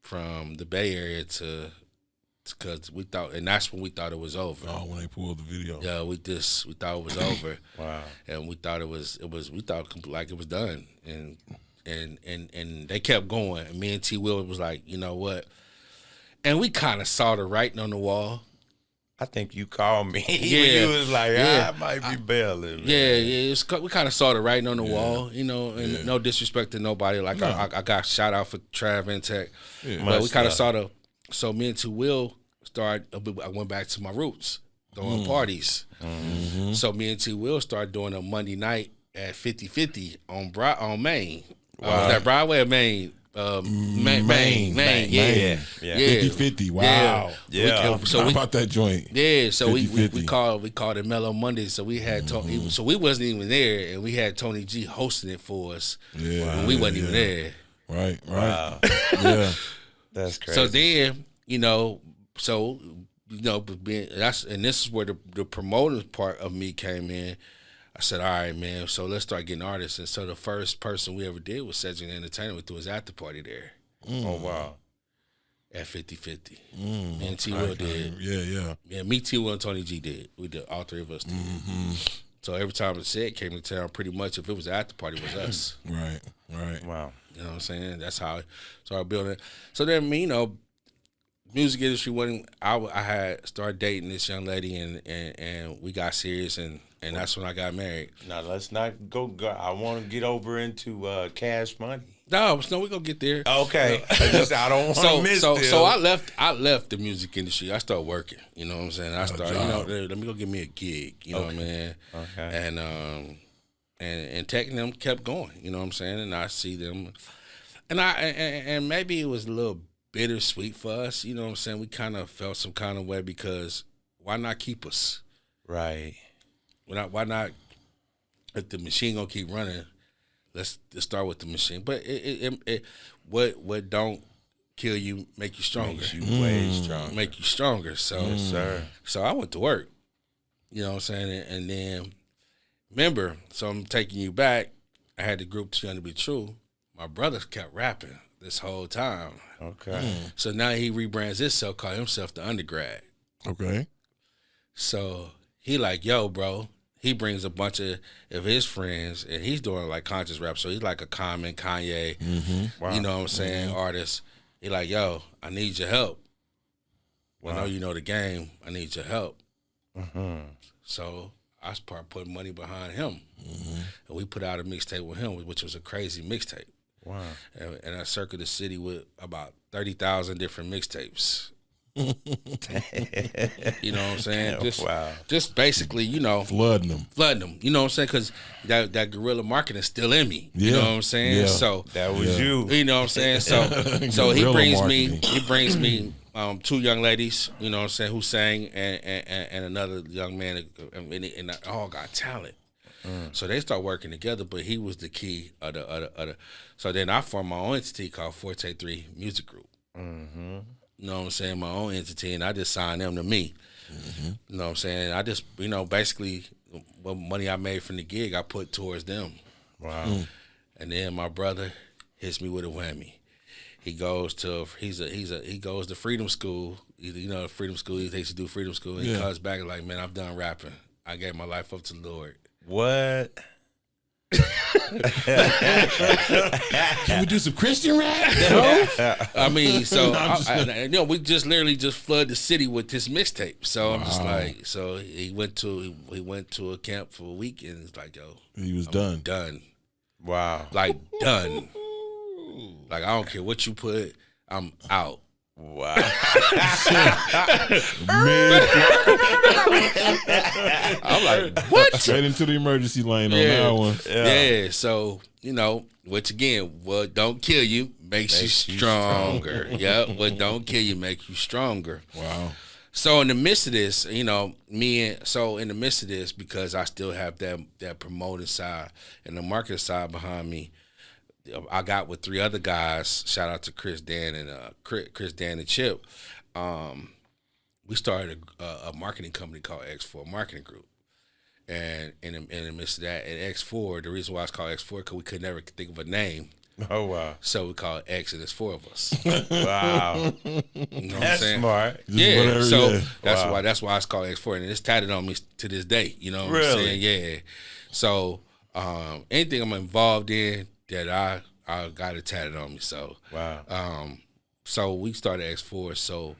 from the Bay Area because we thought, and that's when we thought it was over. Oh, when they pulled the video. Yeah, we thought it was over. Wow. And we thought we thought like it was done. And they kept going. And me and T. Will was like, you know what? And we kind of saw the writing on the wall. I think you called me. Yeah. You was like, Yeah. I might be bailing. Man. Yeah. We kind of saw the writing on the wall, you know, and no disrespect to nobody. Like, I got shout out for Trav and Tech. Yeah. But we kind of saw so me and T. Will I went back to my roots, throwing parties. So me and T. Will started doing a Monday night at 50/50 on Main. Was that Broadway or Main? Main. Yeah. 50/50. Wow. Yeah. How about that joint? Yeah, so we 50/50. called it Mellow Monday. So we had Tony, so we wasn't even there, and we had Tony G hosting it for us. Yeah. And we wasn't even there. Right. Wow. Yeah. That's crazy. So then, but this is where the promoter part of me came in. I said, all right, man, so let's start getting artists. And so the first person we ever did was Cedric Entertainment. We threw his after party there. Oh, wow. At 50/50. Me and T. Will did. Yeah. Yeah, me, T. Will, and Tony G did. We did, all three of us did. So every time the set came to town, pretty much if it was an after party, it was us. Right. Wow. You know what I'm saying? That's how I started building. So then, you know, music industry wasn't. I had started dating this young lady, and we got serious, and that's when I got married. Now let's not go. I want to get over into Cash Money. No, we're gonna get there. Okay, I don't want to miss this. So I left the music industry. I started working. You know what I'm saying? I started. Let me go get me a gig. You know what I mean? Okay. And Tech and them kept going. You know what I'm saying? And I see them, and maybe it was a little bittersweet for us. You know what I'm saying? We kind of felt some kind of way because why not keep us? Right. Why not? If the machine gonna keep running, let's start with the machine. But what don't kill you make you stronger. Makes you way stronger. Make you stronger. So, yes, sir. So I went to work. You know what I'm saying? And then remember, so I'm taking you back. I had the group Too Young to Be True. My brother kept rapping this whole time. Okay. So now he rebrands himself, call himself the Undergrad. Okay. So he like, yo, bro. He brings a bunch of his friends, and he's doing like conscious rap. So he's like a Common, Kanye, Wow. you know what I'm saying, artist. He like, yo, I need your help. Wow. I know you know the game. I need your help. So I started putting money behind him, and we put out a mixtape with him, which was a crazy mixtape. Wow. And I circled the city with about 30,000 different mixtapes. You know what I'm saying? Just basically, you know, flooding them. You know what I'm saying? Because that guerrilla marketing is still in me. You know what I'm saying? Yeah. So that was you. You know what I'm saying? So he brings me two young ladies. You know what I'm saying? Who sang and another young man, and they all got talent. So they start working together, but he was the key of the. So then I formed my own entity called Forte 3 Music Group. You know what I'm saying? My own entity, and I just signed them to me. You know what I'm saying? I just, you know, basically what money I made from the gig, I put towards them. Wow. And then my brother hits me with a whammy. He goes to Freedom School. You know, Freedom School. He takes to do Freedom School. And he comes back like, man, I'm done rapping. I gave my life up to the Lord. What? Can we do some Christian rap? I mean, so we just literally just flood the city with this mixtape. So I'm just like, so he went to a camp for a week, and it's like, yo, he was done. Wow. Like done. Like I don't care what you put, I'm out. Wow. I'm like, what? Straight into the emergency lane on Yeah. that one. Yeah. So, which again, what don't kill you makes you stronger. Yep. What don't kill you makes you stronger. Wow. So in the midst of this, in the midst of this, because I still have that promoting side and the marketing side behind me, I got with 3 other guys. Shout out to Chris, Dan, and Chip. We started a marketing company called X4 Marketing Group. And in the midst of that, at X4, the reason why it's called X4 because we could never think of a name. Oh, wow. So we call it X, and there's 4 of us. Wow. You know what That's I'm saying? smart. Yeah. Whatever, So yeah. that's why it's called X4, and it's tatted on me to this day. You know what I'm Really? saying? Yeah. So anything I'm involved in that I got it tatted on me. So Wow. so we started X4. So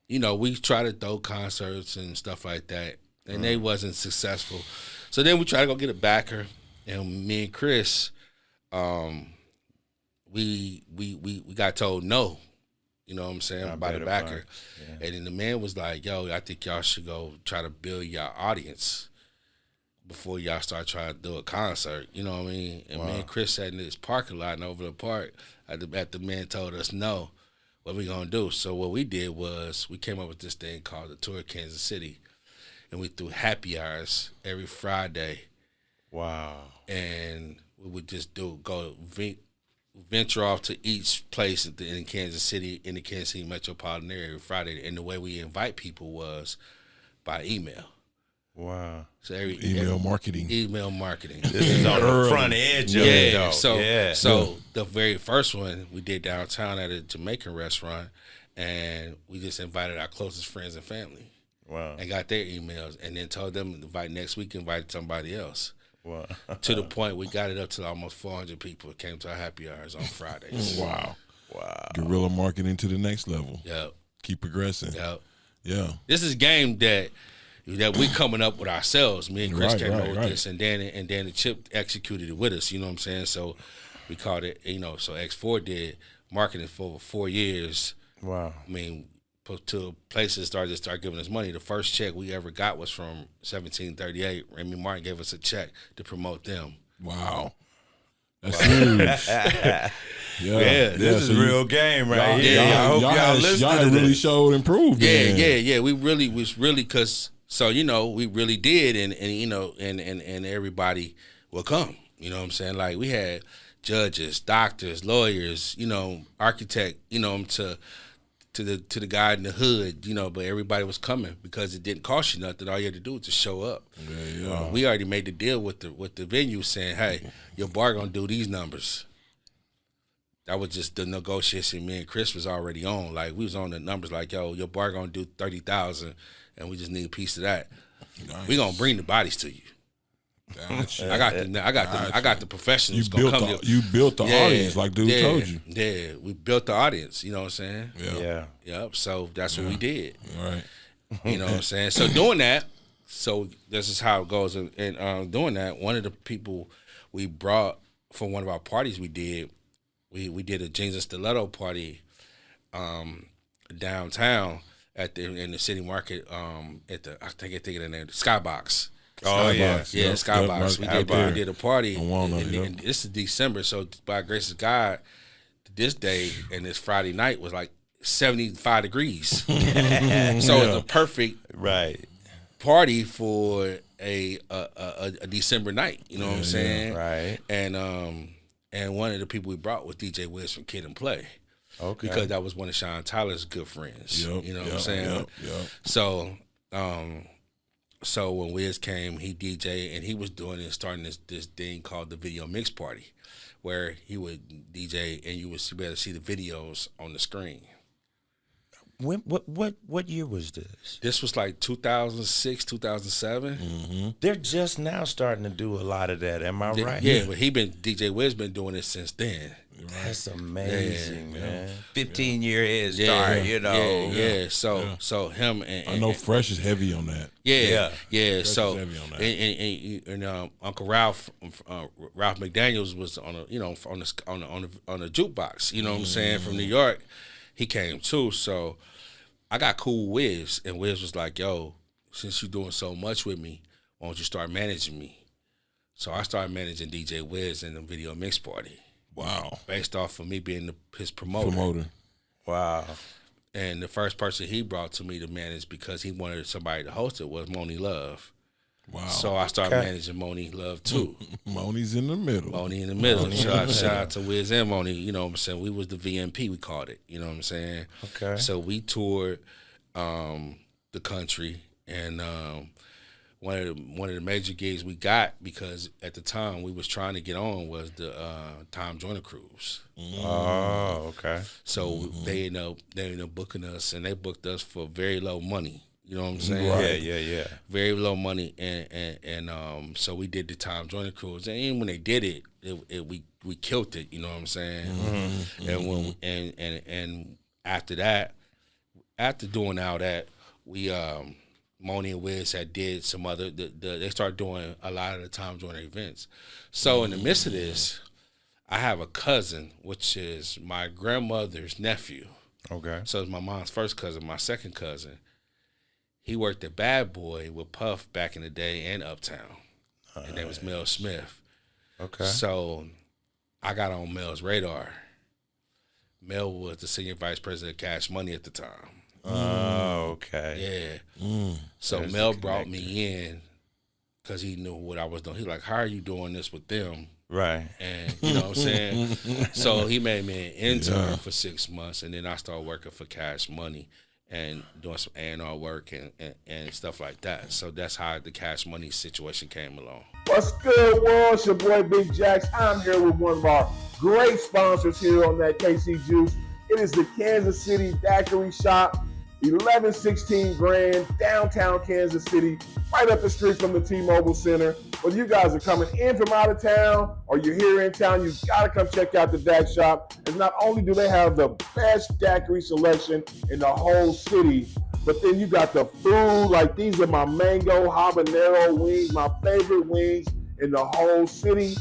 we tried to throw concerts and stuff like that, and they wasn't successful. So then we tried to go get a backer, and me and Chris. We got told no, you know what I'm saying, by the backer. Yeah. And then the man was like, yo, I think y'all should go try to build your audience before y'all start trying to do a concert, you know what I mean? And me and Chris sat in this parking lot and over the park after the man told us no, what we gonna do? So what we did was we came up with this thing called the Tour of Kansas City, and we threw happy hours every Friday. Wow. And we would just venture off to each place in the Kansas City metropolitan area every Friday. And the way we invite people was by email. Wow. So Email marketing. This is on the front edge of it, though. So the very first one we did downtown at a Jamaican restaurant, and we just invited our closest friends and family. Wow. And got their emails, and then told them to invite next week, invited somebody else. Wow. To the point we got it up to almost 400 people that came to our happy hours on Fridays. Wow. Wow. Guerrilla marketing to the next level. Yep. Keep progressing. Yep. Yeah. This is a game that we coming up with ourselves. Me and Chris came up with this, and Dan and Chip executed it with us. You know what I'm saying? So we called it, so X4 did marketing for over 4 years. Wow. I mean, to places started giving us money. The first check we ever got was from 1738. Remy Martin gave us a check to promote them. Wow. That's huge. This is real game right here. I hope y'all listening y'all to really this. showed improved. Yeah. We really because we really did, and everybody will come. You know what I'm saying? Like we had judges, doctors, lawyers, architect, to the guy in the hood, but everybody was coming because it didn't cost you nothing. All you had to do was just show up. Yeah. We already made the deal with the venue saying, hey, your bar gonna do these numbers. That was just the negotiation me and Chris was already on. Like we was on the numbers like, yo, your bar gonna do 30,000 and we just need a piece of that. Nice. We gonna bring the bodies to you. Gotcha. I got the professionals. You built the audience, like dude told you. Yeah, we built the audience. You know what I'm saying? Yeah. Yep. So that's what we did. All right. You know what I'm saying? So doing that, so this is how it goes. And doing that, one of the people we brought for one of our parties we did a jeans and stiletto party downtown in the city market at the I think of the name Skybox. Oh yeah, Skybox. We did a party, and this is December. So by grace of God, this day and this Friday night was like 75 degrees. So it's a perfect party for a December night. You know what I'm saying? Right. And one of the people we brought was DJ Wiz from Kid and Play. Okay. Because that was one of Sean Tyler's good friends. You know what I'm saying? Yep. So when Wiz came, he DJ and he was starting this thing called the Video Mix Party, where he would DJ and you would be able to see the videos on the screen. What year was this? This was like 2006, 2007. Mm-hmm. They're just now starting to do a lot of that. Am I right? Yeah, but DJ Wiz been doing it since then. That's amazing, man. 15-year head start, you know. Yeah. So him and I know Fresh is heavy on that. Yeah. Fresh So is heavy on that. and Uncle Ralph McDaniels was on a jukebox. You know what I'm saying, from New York. He came too. So I got cool with Wiz, and Wiz was like, "Yo, since you're doing so much with me, why don't you start managing me?" So I started managing DJ Wiz in the Video Mix Party. Wow. Based off of me being his promoter. Wow. And the first person he brought to me to manage, because he wanted somebody to host it, was Moni Love. Wow. So I started managing Moni Love too. Moni's in the middle. Moni in the middle. Shout out to Wiz and Moni. You know what I'm saying? We was the VMP, we called it. You know what I'm saying? Okay. So we toured the country, and one of the major gigs we got, because at the time we was trying to get on, was the Tom Joyner Cruise. Oh, okay. So they ended up booking us, and they booked us for very low money. You know what I'm saying? Yeah. Very low money, and so we did the Tom Joyner Cruise, and even when they did it, we killed it. You know what I'm saying? And when and after that, after doing all that, we Moni and Wiz had did some other. They started doing a lot of the Tom Joyner events. So in the midst of this, I have a cousin, which is my grandmother's nephew. Okay. So it's my mom's first cousin, my second cousin. He worked at Bad Boy with Puff back in the day and Uptown. His name was Mel Smith. Okay. So I got on Mel's radar. Mel was the senior vice president of Cash Money at the time. Oh, okay. Yeah. So there's Mel brought me in because he knew what I was doing. He was like, "How are you doing this with them?" Right. And you know what I'm saying? So he made me an intern for 6 months, and then I started working for Cash Money and doing some A&R work and stuff like that. So that's how the Cash Money situation came along. What's good, world? It's your boy Big Jax. I'm here with one of our great sponsors here on that KC Juice. It is the Kansas City Daiquiri Shop, 1116 Grand, downtown Kansas City, right up the street from the T-Mobile Center. Whether you guys are coming in from out of town or you're here in town, you've got to come check out the Dak Shop. And not only do they have the best daiquiri selection in the whole city, but then you got the food. Like, these are my mango habanero wings, my favorite wings in the whole city.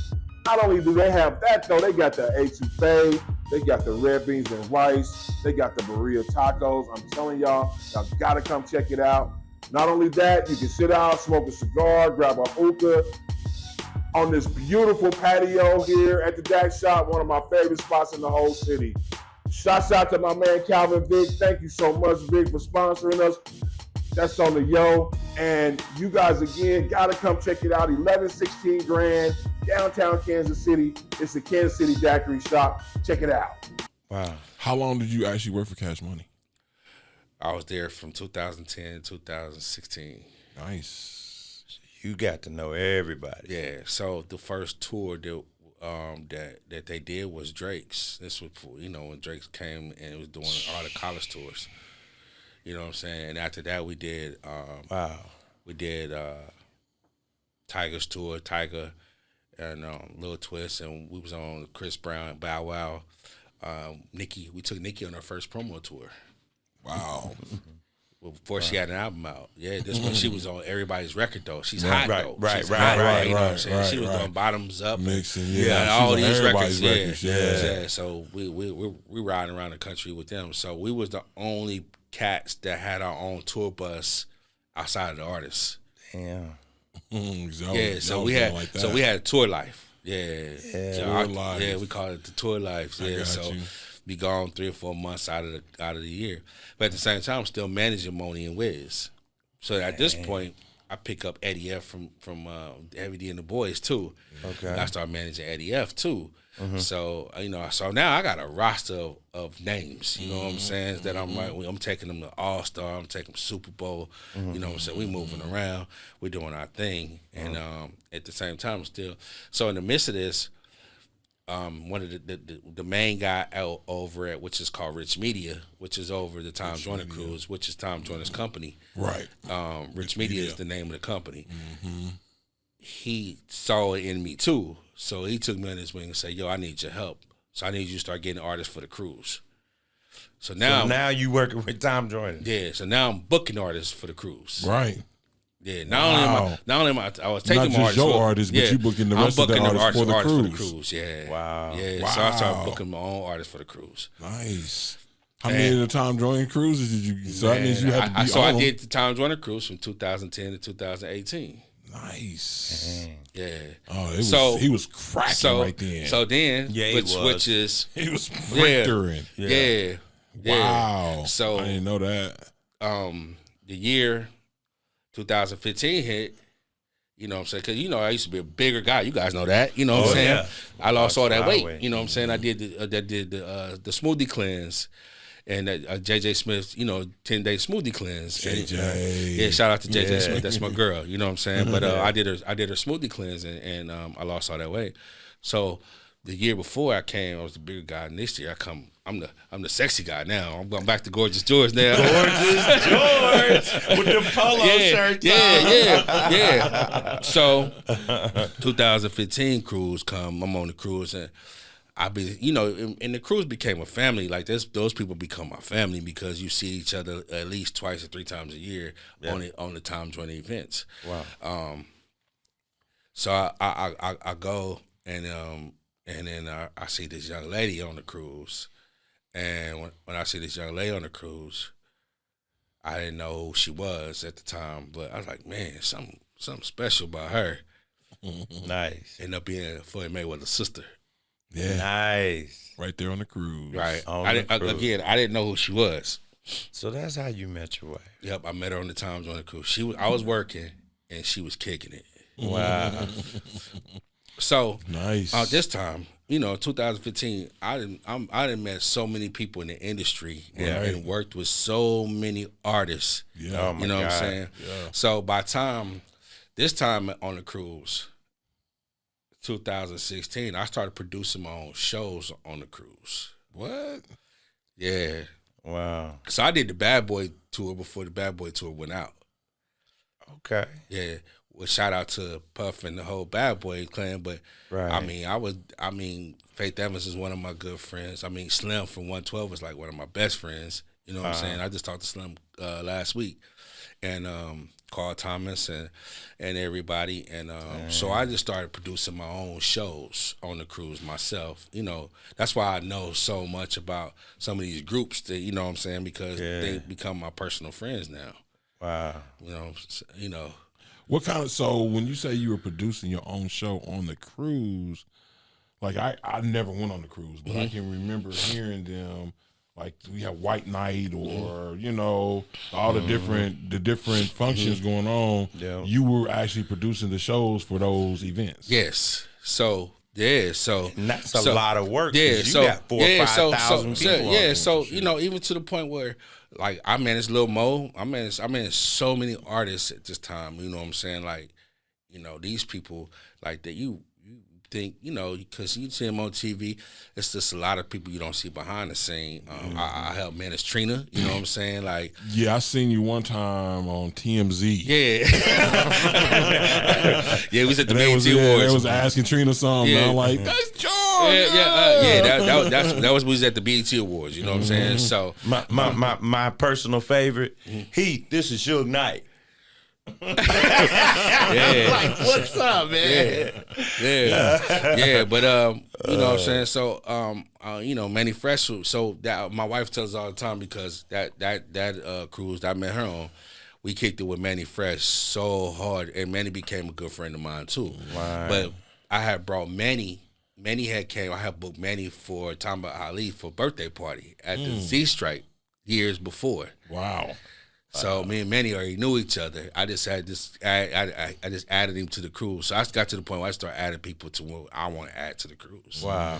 Not only do they have that, though, they got the etouffee, they got the red beans and rice, they got the burrito tacos. I'm telling y'all got to come check it out. Not only that, you can sit out, smoke a cigar, grab a hookah on this beautiful patio here at the Dak Shop, one of my favorite spots in the whole city. Shouts out to my man Calvin Vic. Thank you so much, Vic, for sponsoring us. That's on the yo. And you guys, again, got to come check it out. 1116 Grand, downtown Kansas City. It's the Kansas City Daiquiri Shop. Check it out. Wow. How long did you actually work for Cash Money? I was there from 2010 to 2016. Nice. You got to know everybody. Yeah. So the first tour that they did was Drake's. This was, when Drake came and was doing all the college tours. You know what I'm saying? And after that, we did Tiger's tour, Tiger and Lil Twist, and we was on Chris Brown, Bow Wow, Nicki. We took Nicki on our first promo tour. Wow. Before she had an album out. Yeah, this when she was on everybody's record, though. She's hot, though. Right. You know what I'm saying? She was doing Bottoms Up. Mixing, and all these records. Yeah. So we riding around the country with them. So we was the only cats that had our own tour bus outside of the artists. Damn. So we had a tour life. Tour life. Yeah, we call it the tour life. Yeah, so be gone 3 or 4 months out of the year. But at the same time, I'm still managing Moni and Wiz. So at this point, I pick up Eddie F from Heavy D and the Boys too. Okay. And I start managing Eddie F too. So so now I got a roster of names. You know what I'm saying? That I'm taking them to All Star. I'm taking them to Super Bowl. You know what I'm saying? We moving around. We're doing our thing, and at the same time, still. So in the midst of this, one of the main guy out over at, which is called Rich Media, which is over the Tom Joyner Cruise, which is Tom Joyner's company. Right. Rich Media is the name of the company. He saw it in me too, so he took me on his wing and said, "Yo, I need your help. So I need you to start getting artists for the cruise. So now you working with Tom Joyner. Yeah, so now I'm booking artists for the cruise. Right. Yeah, not only am I was taking Not my just artists. your artists, but you booking the rest of the artists for the cruise. Yeah. Wow. Yeah. So I started booking my own artists for the cruise. Nice. How many of the Tom Joyner Cruises did you? So that means you had to be So on I did the Tom Joyner Cruise from 2010 to 2018. Nice. Yeah. Oh, he was cracking right then. So then, switches. He was breakthrough. Yeah. Wow. So I didn't know that. The year 2015 hit. You know what I'm saying? Because, I used to be a bigger guy. You guys know that. You know what I'm saying? Yeah. I lost all that weight. You know what I'm saying? I did the smoothie cleanse and JJ Smith, 10-day smoothie cleanse. JJ. And, shout out to JJ Smith. That's my girl. You know what I'm saying? But I did her smoothie cleanse and I lost all that weight. So the year before I came, I was the bigger guy. And this year I'm the sexy guy now. I'm going back to Gorgeous George now. Gorgeous George with the polo shirts. Yeah. So 2015 cruise come. I'm on the cruise and I be, and the cruise became a family. Like those people become my family because you see each other at least twice or three times a year on the Tom Joyner events. Wow. So I go and then I see this young lady on the cruise. And when I see this young lady on the cruise, I didn't know who she was at the time, but I was like, man, something special about her. Nice. Ended up being Floyd Mayweather's sister. Yeah. Nice. Right there on the cruise. Right. I didn't know who she was. So that's how you met your wife. Yep, I met her on the Tom Joyner Cruise. I was working and she was kicking it. Wow. So nice. This time, 2015, I didn't met so many people in the industry and worked with so many artists. Yeah. Oh my you know God. what I'm saying? Yeah. So this time on the cruise, 2016, I started producing my own shows on the cruise. What? Yeah. Wow. So I did the Bad Boy tour before the Bad Boy tour went out. Okay. Yeah. Well, shout out to Puff and the whole Bad Boy clan, but Faith Evans is one of my good friends. Slim from 112 is like one of my best friends. You know what I'm saying? I just talked to Slim last week, and Carl Thomas and everybody, and so I just started producing my own shows on the cruise myself. That's why I know so much about some of these groups that you know what I'm saying because they become my personal friends now. Wow. What kind of, so when you say you were producing your own show on the cruise, like I never went on the cruise, but I can remember hearing them, like we have White Night or, all the different functions going on. Yeah. You were actually producing the shows for those events. Yes. So, yeah. So and that's a lot of work. Yeah. You So, got 4,000 or 5,000 people. Yeah. So, even to the point where, like, I managed Lil Mo. I managed so many artists at this time. You know what I'm saying? Like, these people, like, that you think, because you see them on TV, it's just a lot of people you don't see behind the scene. I helped manage Trina. You know what I'm saying? Like, yeah, I seen you one time on TMZ. Yeah. Yeah, we was at the BET Awards. They was asking Trina something. And I'm like, that's George. That was we was at the BET Awards. You know what I'm saying? So my personal favorite, Heath. This is your night. Like, what's up, man? Yeah. But you know what I'm saying. So Manny Fresh. So that my wife tells us all the time because that cruise that I met her on, we kicked it with Manny Fresh so hard, and Manny became a good friend of mine too. Wow. But I had brought Manny. Manny had came. I had booked Manny for Tamba Ali for birthday party at the Z Strike years before. Wow. So me and Manny already knew each other. I just had I just added him to the cruise. So I got to the point where I started adding people to what I want to add to the cruise. Wow.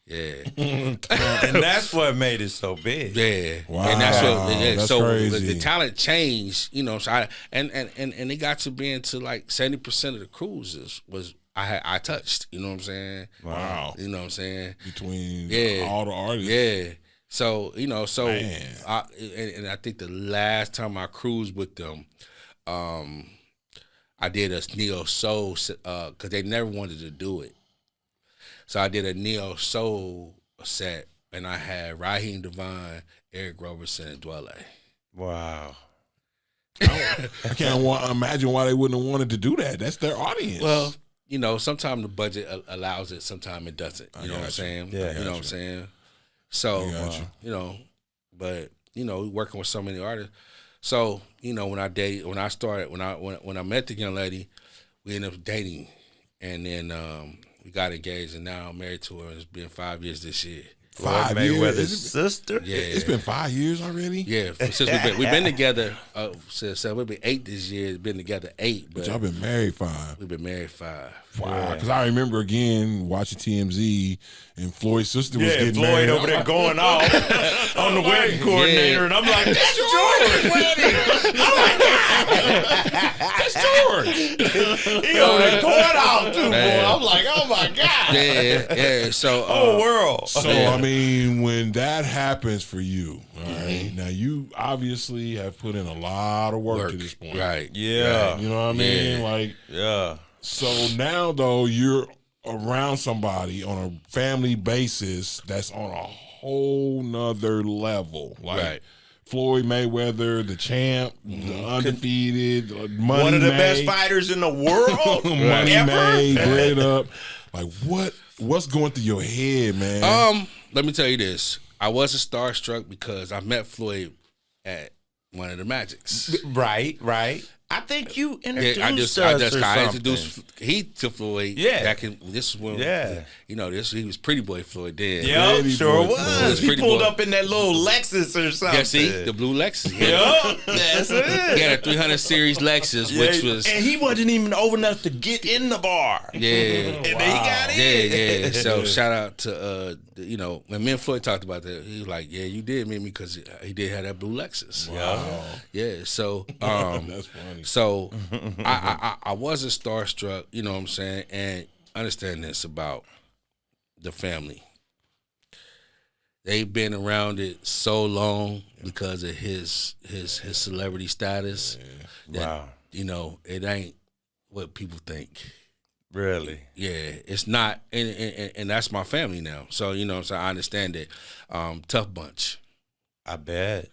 Yeah. And that's what made it so big. Yeah. Wow. And that's what That's so crazy. the talent changed, So and it got to being to like 70% of the cruises was I touched, you know what I'm saying? Wow. You know what I'm saying? Between all the artists. Yeah. So, Man. I think the last time I cruised with them, I did a neo soul because they never wanted to do it. So I did a neo soul set, and I had Raheem Devine, Eric Roberson, and Dwelle. Wow. I can't imagine why they wouldn't have wanted to do that. That's their audience. Well, you know, sometimes the budget allows it, sometimes it doesn't. You know what I'm saying? Yeah, you know what I'm saying? So, you know, but you know, working with so many artists. So, you know, when I met the young lady, we ended up dating, and then we got engaged, and now I'm married to her. It's been 5 years this year. 5 years. Mayweather's sister. Yeah, It's been 5 years already. Yeah, since we've been together. Since we've been 8 this year. Been together 8, But y'all been married 5. We've been married 5. Wow, because I remember again watching TMZ and Floyd's sister was getting Floyd married. over there going off on the wedding coordinator, and I'm like, that's George. Oh my God, That's George. he over there going off too, boy. I'm like, oh my God. Yeah. So Whole world. So I mean, when that happens for you, all right, now you obviously have put in a lot of work to this point, right? Yeah. You know what I mean? Like, Yeah. so now though you're around somebody on a family basis that's on a whole nother level, like. Right. Floyd Mayweather, the champ, the undefeated, money One of the made, best fighters in the world. money ever. made, bread up. Like what's going through your head, man? Let me tell you this. I wasn't starstruck because I met Floyd at one of the Magics. Right. I think you introduced I us introduced he to Floyd. Yeah. This is when Yeah. he was Pretty Boy Floyd then. Yep, Pretty sure boy. was. He Pretty pulled boy. up in that little Lexus or something. Yeah, see the blue Lexus. Yep, that's it. He had a 300 series Lexus, which was and he wasn't even old enough to get in the bar. yeah, And then he got in. yeah. So shout out to you know, when me and Floyd talked about that, he was like, "Yeah, you did meet me because he did have that blue Lexus." Wow. Yeah. So That's funny. so I wasn't starstruck, you know what I'm saying, and understand this about the family. They've been around it so long because of his celebrity status. That, Wow. you know, it ain't what people think. Really? Yeah, it's not, and that's my family now. So you know what I'm saying, I understand it. Tough bunch. I bet.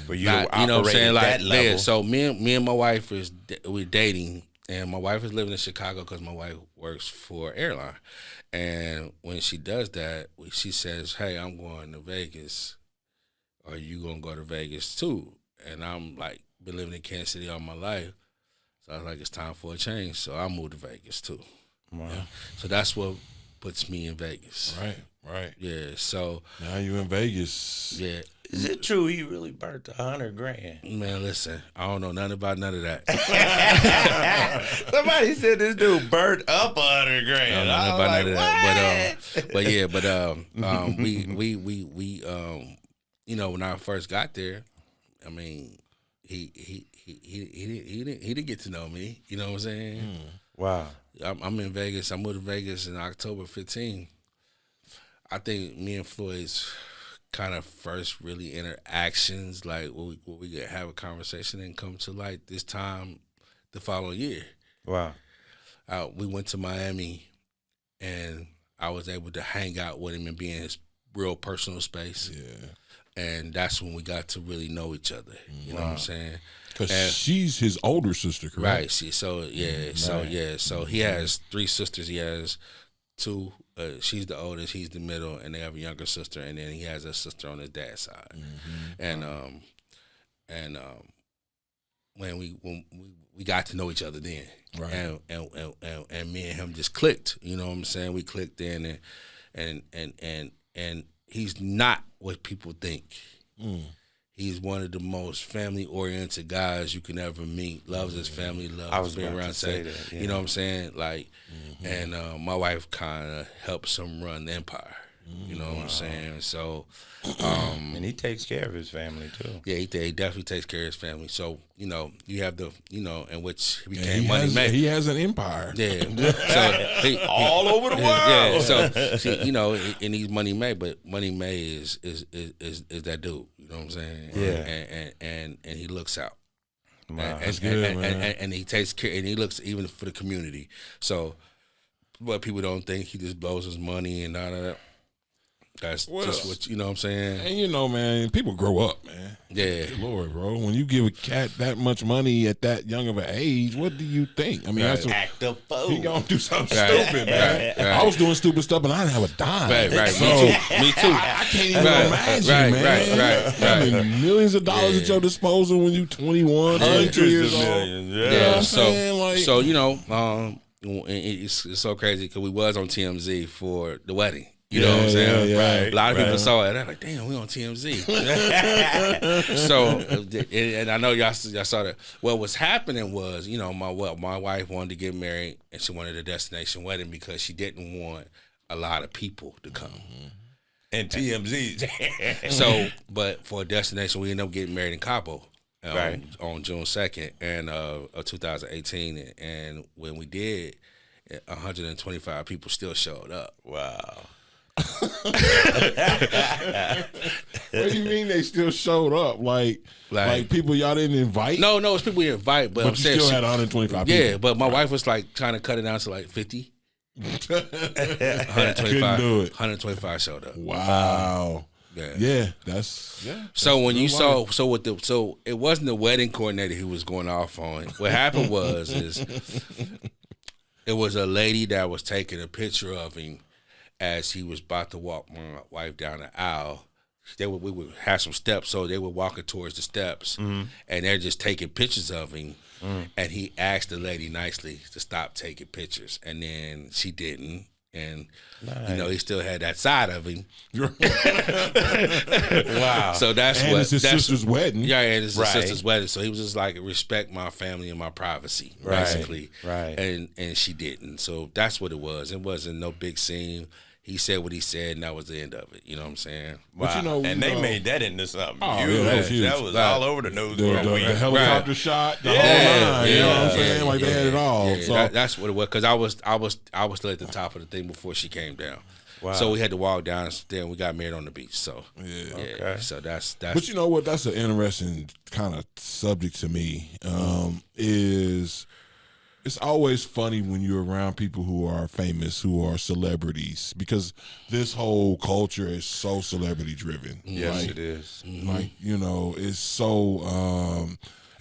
For you Not, to you know what I'm operate saying? at Like, that level. yeah, so me and my wife we're dating, and my wife is living in Chicago because my wife works for an airline. And when she does that, she says, "Hey, I'm going to Vegas. Are you gonna go to Vegas too?" And I'm like, been living in Kansas City all my life, so I was like, it's time for a change. So I moved to Vegas too. Wow. Yeah. So that's what puts me in Vegas. Right. Yeah. So Now you in Vegas. yeah. Is it true he really burnt $100,000? Man, listen, I don't know nothing about none of that. Somebody said this dude burnt up $100,000. I don't know nothing about none of that. But we you know, when I first got there, I mean, he didn't get to know me. You know what I'm saying? Wow. I'm in Vegas. I moved to Vegas in October 15. I think me and Floyd's kind of first really interactions, like where we could have a conversation and come to like this time the following year. Wow. We went to Miami, and I was able to hang out with him and be in his real personal space. Yeah. And that's when we got to really know each other. You know what I'm saying? Because she's his older sister, correct? Right. See, so he has 3 sisters. He has 2. She's the oldest. He's the middle, and they have a younger sister. And then he has a sister on his dad's side. And when we got to know each other then, Right. and me and him just clicked. You know what I'm saying? We clicked in, and he's not what people think. He's one of the most family-oriented guys you can ever meet. Loves his family, loves being around. that. Yeah. You know what I'm saying? Like, and my wife kind of helps him run the empire. You know what I'm saying? So, And he takes care of his family too. yeah, he definitely takes care of his family. So, you know, you have in which he And became money man. he has an empire. Yeah, so All over the world. Yeah, so see, you know, and he's Money May, but Money May is that dude. You know what I'm saying? Yeah. And he looks out. Wow. That's good, man. And he takes care, and he looks even for the community. So, but people don't think he just blows his money and all of that. That's just what you know what I'm saying. And you know, man, people grow up, man. Yeah, Good Lord, bro. When you give a cat that much money at that young of an age, what do you think? I mean, that's act the fool. he gonna do something stupid, man. Right. I was doing stupid stuff, and I didn't have a dime. Right. So, Me too. I can't even imagine, man. Right. Having millions of dollars at your disposal when you 21, 22 Hundreds years of old. millions. You know what Yeah. I'm saying? Like, So you know, it's so crazy because we was on TMZ for the wedding. You know what I'm saying? Yeah. A lot of people saw it. They're like, "Damn, we on TMZ." So, and I know y'all saw that. Well, what's happening was, you know, my wife wanted to get married, and she wanted a destination wedding because she didn't want a lot of people to come. And TMZ. So, but for a destination, we ended up getting married in Cabo. On June 2nd of 2018, and when we did, 125 people still showed up. Wow. what do you mean they still showed up? Like people y'all didn't invite? No, it's people we invite, but I'm you saying still had 125 people. Yeah, but my wife was like trying to cut it down to like 50. 125. Couldn't do it. 125 showed up. Wow. Yeah. That's So when you saw, so it wasn't the wedding coordinator who was going off on. What happened was it was a lady that was taking a picture of him as he was about to walk my wife down the aisle. We would have some steps, so they were walking towards the steps, and they're just taking pictures of him. And he asked the lady nicely to stop taking pictures, and then she didn't. And you know, he still had that side of him. Wow. So that's and it's his sister's wedding. Yeah, and it's his sister's wedding. So he was just like, respect my family and my privacy, basically. Right. And she didn't. So that's what it was. It wasn't no big scene. He said what he said, and that was the end of it. You know what I'm saying? Wow. But you know, and they made that into something Oh, huge. yeah, that was huge. That was all over the news for a week. The helicopter shot, the whole Yeah, line. You know what I'm saying? Like they had it all. Yeah, So that's what it was. Because I was still at the top of the thing before she came down. Wow. So we had to walk down. Then we got married on the beach. So Okay. So that's. But you know what? That's an interesting kind of subject to me. Is it's always funny when you're around people who are famous, who are celebrities, because this whole culture is so celebrity driven. Yes, it is. Like, you know, it's so,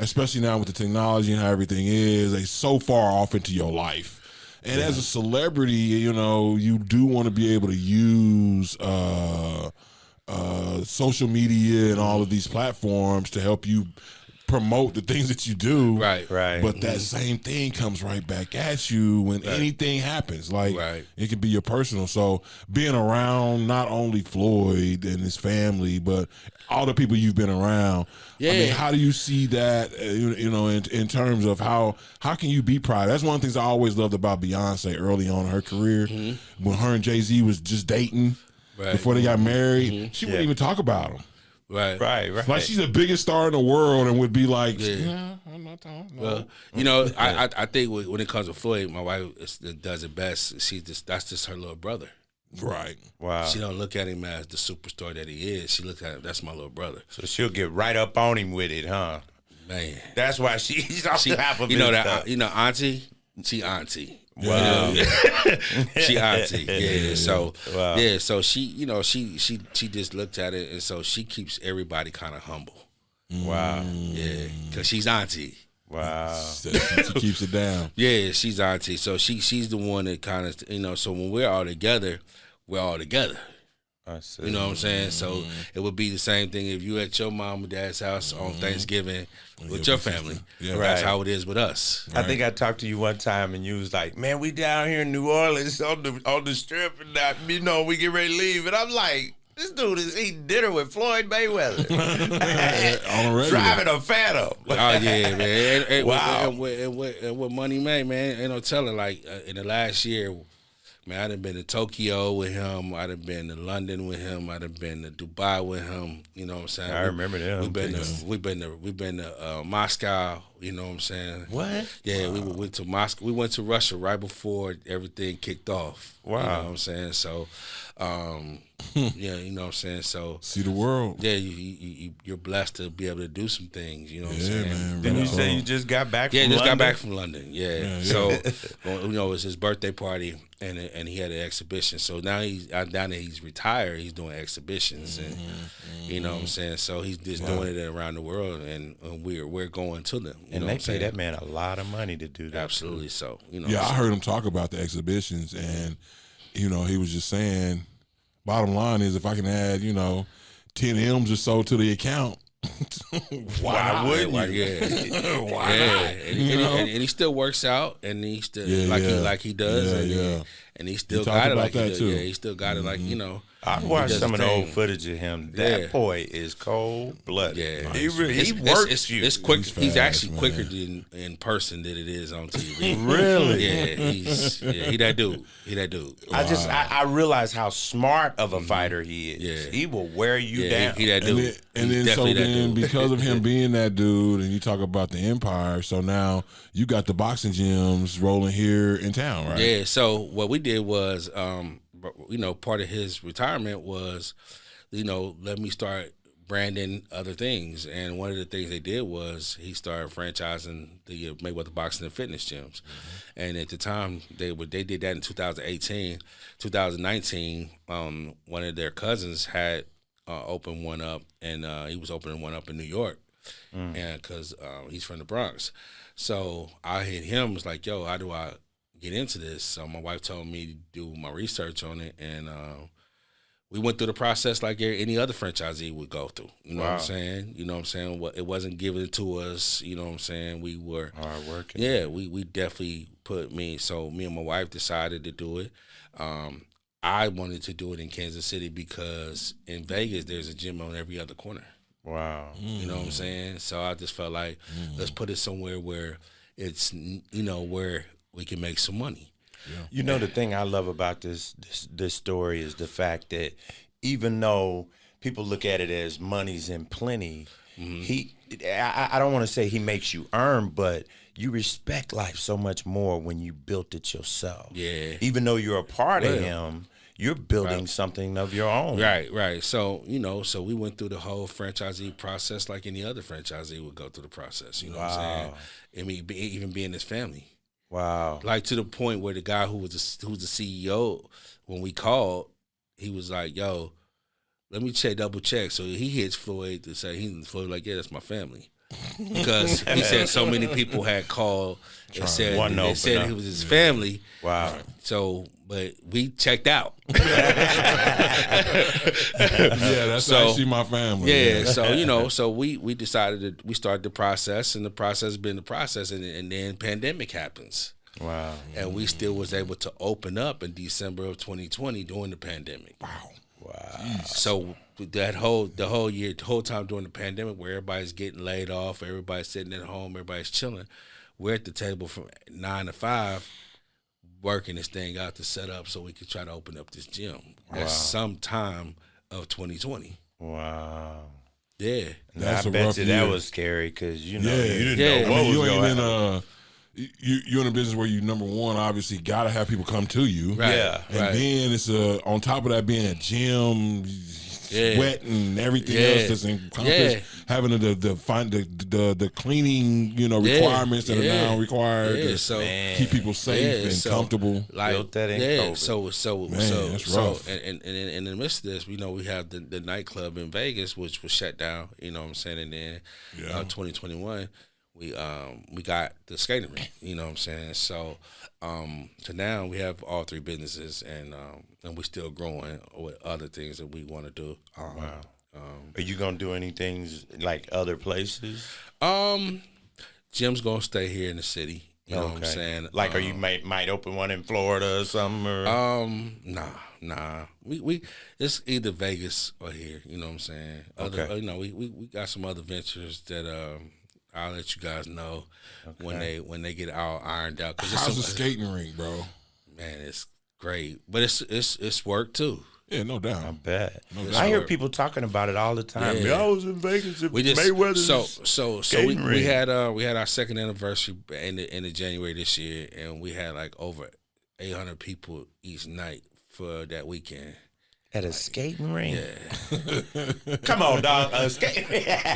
especially now with the technology and how everything is, it's so far off into your life. And as a celebrity, you know, you do want to be able to use social media and all of these platforms to help you promote the things that you do. Right. But that same thing comes right back at you when anything happens. Like, it can be your personal. So being around not only Floyd and his family, but all the people you've been around. Yeah. I mean, how do you see that, you know, in terms of how can you be private? That's one of the things I always loved about Beyonce early on in her career. When her and Jay-Z was just dating before they got married, she wouldn't even talk about him. Right. Like, she's the biggest star in the world and would be like, I'm not talking. No. Well, you know, I think when it comes to Floyd, my wife does it best. That's just her little brother. Right. Wow. She don't look at him as the superstar that he is. She looks at him, that's my little brother. So she'll get right up on him with it, huh? Man. That's why she's off the top of you know his that stuff. you know, auntie, she auntie. Wow. You know? She auntie. Yeah. So Wow. yeah, so she, you know, she just looked at it, and so she keeps everybody kind of humble. Wow. Yeah, because she's auntie. Wow. She keeps it down. Yeah, she's auntie. So she's the one that kind of, you know, so when we're all together, we're all together. I see. You know what I'm saying? So it would be the same thing if you at your mom and dad's house on Thanksgiving with your family. Yeah. That's Right. how it is with us. I think I talked to you one time and you was like, "Man, we down here in New Orleans on the strip and you know we get ready to leave." And I'm like, "This dude is eating dinner with Floyd Mayweather, On a regular. driving a Phantom." Oh yeah, man. And Wow. what money made, man, ain't no telling. Like in the last year, man, I done been to Tokyo with him. I done been to London with him. I done been to Dubai with him. You know what I'm saying? I remember them. We've been to Moscow. You know what I'm saying? What? Yeah, we went to Moscow. We went to Russia right before everything kicked off. Wow. You know what I'm saying? So, yeah, you know what I'm saying? So, See the world. yeah, you're blessed to be able to do some things. You know what I'm saying? Man. Didn't you real say talk. you just got back Yeah, from just London? got back from London. Yeah. Yeah. So, you know, it was his birthday party, and he had an exhibition. So now down there, he's retired. He's doing exhibitions, and you know what I'm saying. So he's just doing it around the world, and we're going to them. You And know they what I'm pay saying? that man a lot of money to do that. Absolutely. So, you know. Yeah, I heard him talk about the exhibitions, and you know, he was just saying, bottom line is, if I can add, you know, 10 M's or so to the account, Why wouldn't you? Yeah. Why Yeah, not? and, You know? and he still works out, and he still Yeah, like he does, Yeah. and he still He got talked it about like he that does. too. Yeah, he still got it like, you know. I he watched does some of his the old thing. footage of him. That Yeah. boy is cold blooded. Yeah. He It's works you. It's quick. He's He's fast, actually man. quicker in person than it is on TV. Really? Yeah, he that dude. He that dude. I realize how smart of a fighter he is. Yeah. He will wear you Yeah, down. he that And dude. then, He's so definitely that then, dude. because of him being that dude, and you talk about the empire, so now you got the boxing gyms rolling here in town, right? Yeah. So what we did was, you know, part of his retirement was, you know, let me start branding other things. And one of the things they did was he started franchising the Mayweather Boxing and Fitness gyms. And at the time, they did that in 2018. 2019, one of their cousins had opened one up, and he was opening one up in New York, and because he's from the Bronx. So I hit him, was like, yo, how do I get into this? So my wife told me to do my research on it, and we went through the process like any other franchisee would go through. You know what I'm saying? You know what I'm saying? It wasn't given to us. You know what I'm saying? We were Hard working. Yeah, we definitely me and my wife decided to do it. I wanted to do it in Kansas City because in Vegas there's a gym on every other corner. Wow. You know what I'm saying? So I just felt like let's put it somewhere where it's, you know, where we can make some money. You know, the thing I love about this story is the fact that even though people look at it as money's in plenty, I don't want to say he makes you earn, but you respect life so much more when you built it yourself. Yeah. Even though you're a part of him, you're building something of your own. Right. So, you know, we went through the whole franchisee process like any other franchisee would go through the process. You know what I'm saying? I mean, even being his family. Wow. Like to the point where the guy who was the CEO, when we called, he was like, yo, let me double check. So he hits Floyd to say, Floyd like, yeah, that's my family. Because he said so many people had called and said it was his family. Wow. So, but we checked out. Yeah, that's actually my family. Yeah, so you know, we decided we started the process, and the process has been the process, and then pandemic happens. Wow. And we still was able to open up in December of 2020 during the pandemic. Wow. So the whole time during the pandemic, where everybody's getting laid off, everybody's sitting at home, everybody's chilling, we're at the table from 9 to 5, working this thing out to set up so we could try to open up this gym at some time of 2020. Wow. Yeah. That's I a bet rough you year. that was scary because you know Yeah. you didn't Yeah. know what I mean, was you going ain't to in happen. you're in a business where you, number one, obviously got to have people come to you. Right. Yeah. And Right. then it's on top of that being a gym, sweat and everything else that's encompassed, having the cleaning, you know, requirements that are now required to so keep people safe and comfortable. Like, Built that in COVID. So that's rough. And in the midst of this, you know, we have the nightclub in Vegas, which was shut down. You know what I'm saying? And then 2021, we got the skating rink. You know what I'm saying? So now we have all three businesses, and we're still growing with other things that we want to do. Wow. Are you gonna do anything like other places? Jim's gonna stay here in the city. You know what I'm saying? Like, are you might open one in Florida or something? Or? Nah. We it's either Vegas or here. You know what I'm saying? Okay. You know, we got some other ventures that I'll let you guys know when they get all ironed out. How's the skating rink, bro? Man, it's great, but it's work too. Yeah, no doubt. I bet. No doubt. I hear people talking about it all the time. Yeah. I was in Vegas at We just Mayweather's so skating we ring. had our second anniversary in the January this year, and we had like over 800 people each night for that weekend. At a skating ring? Yeah. Come on, dog. Skating Really?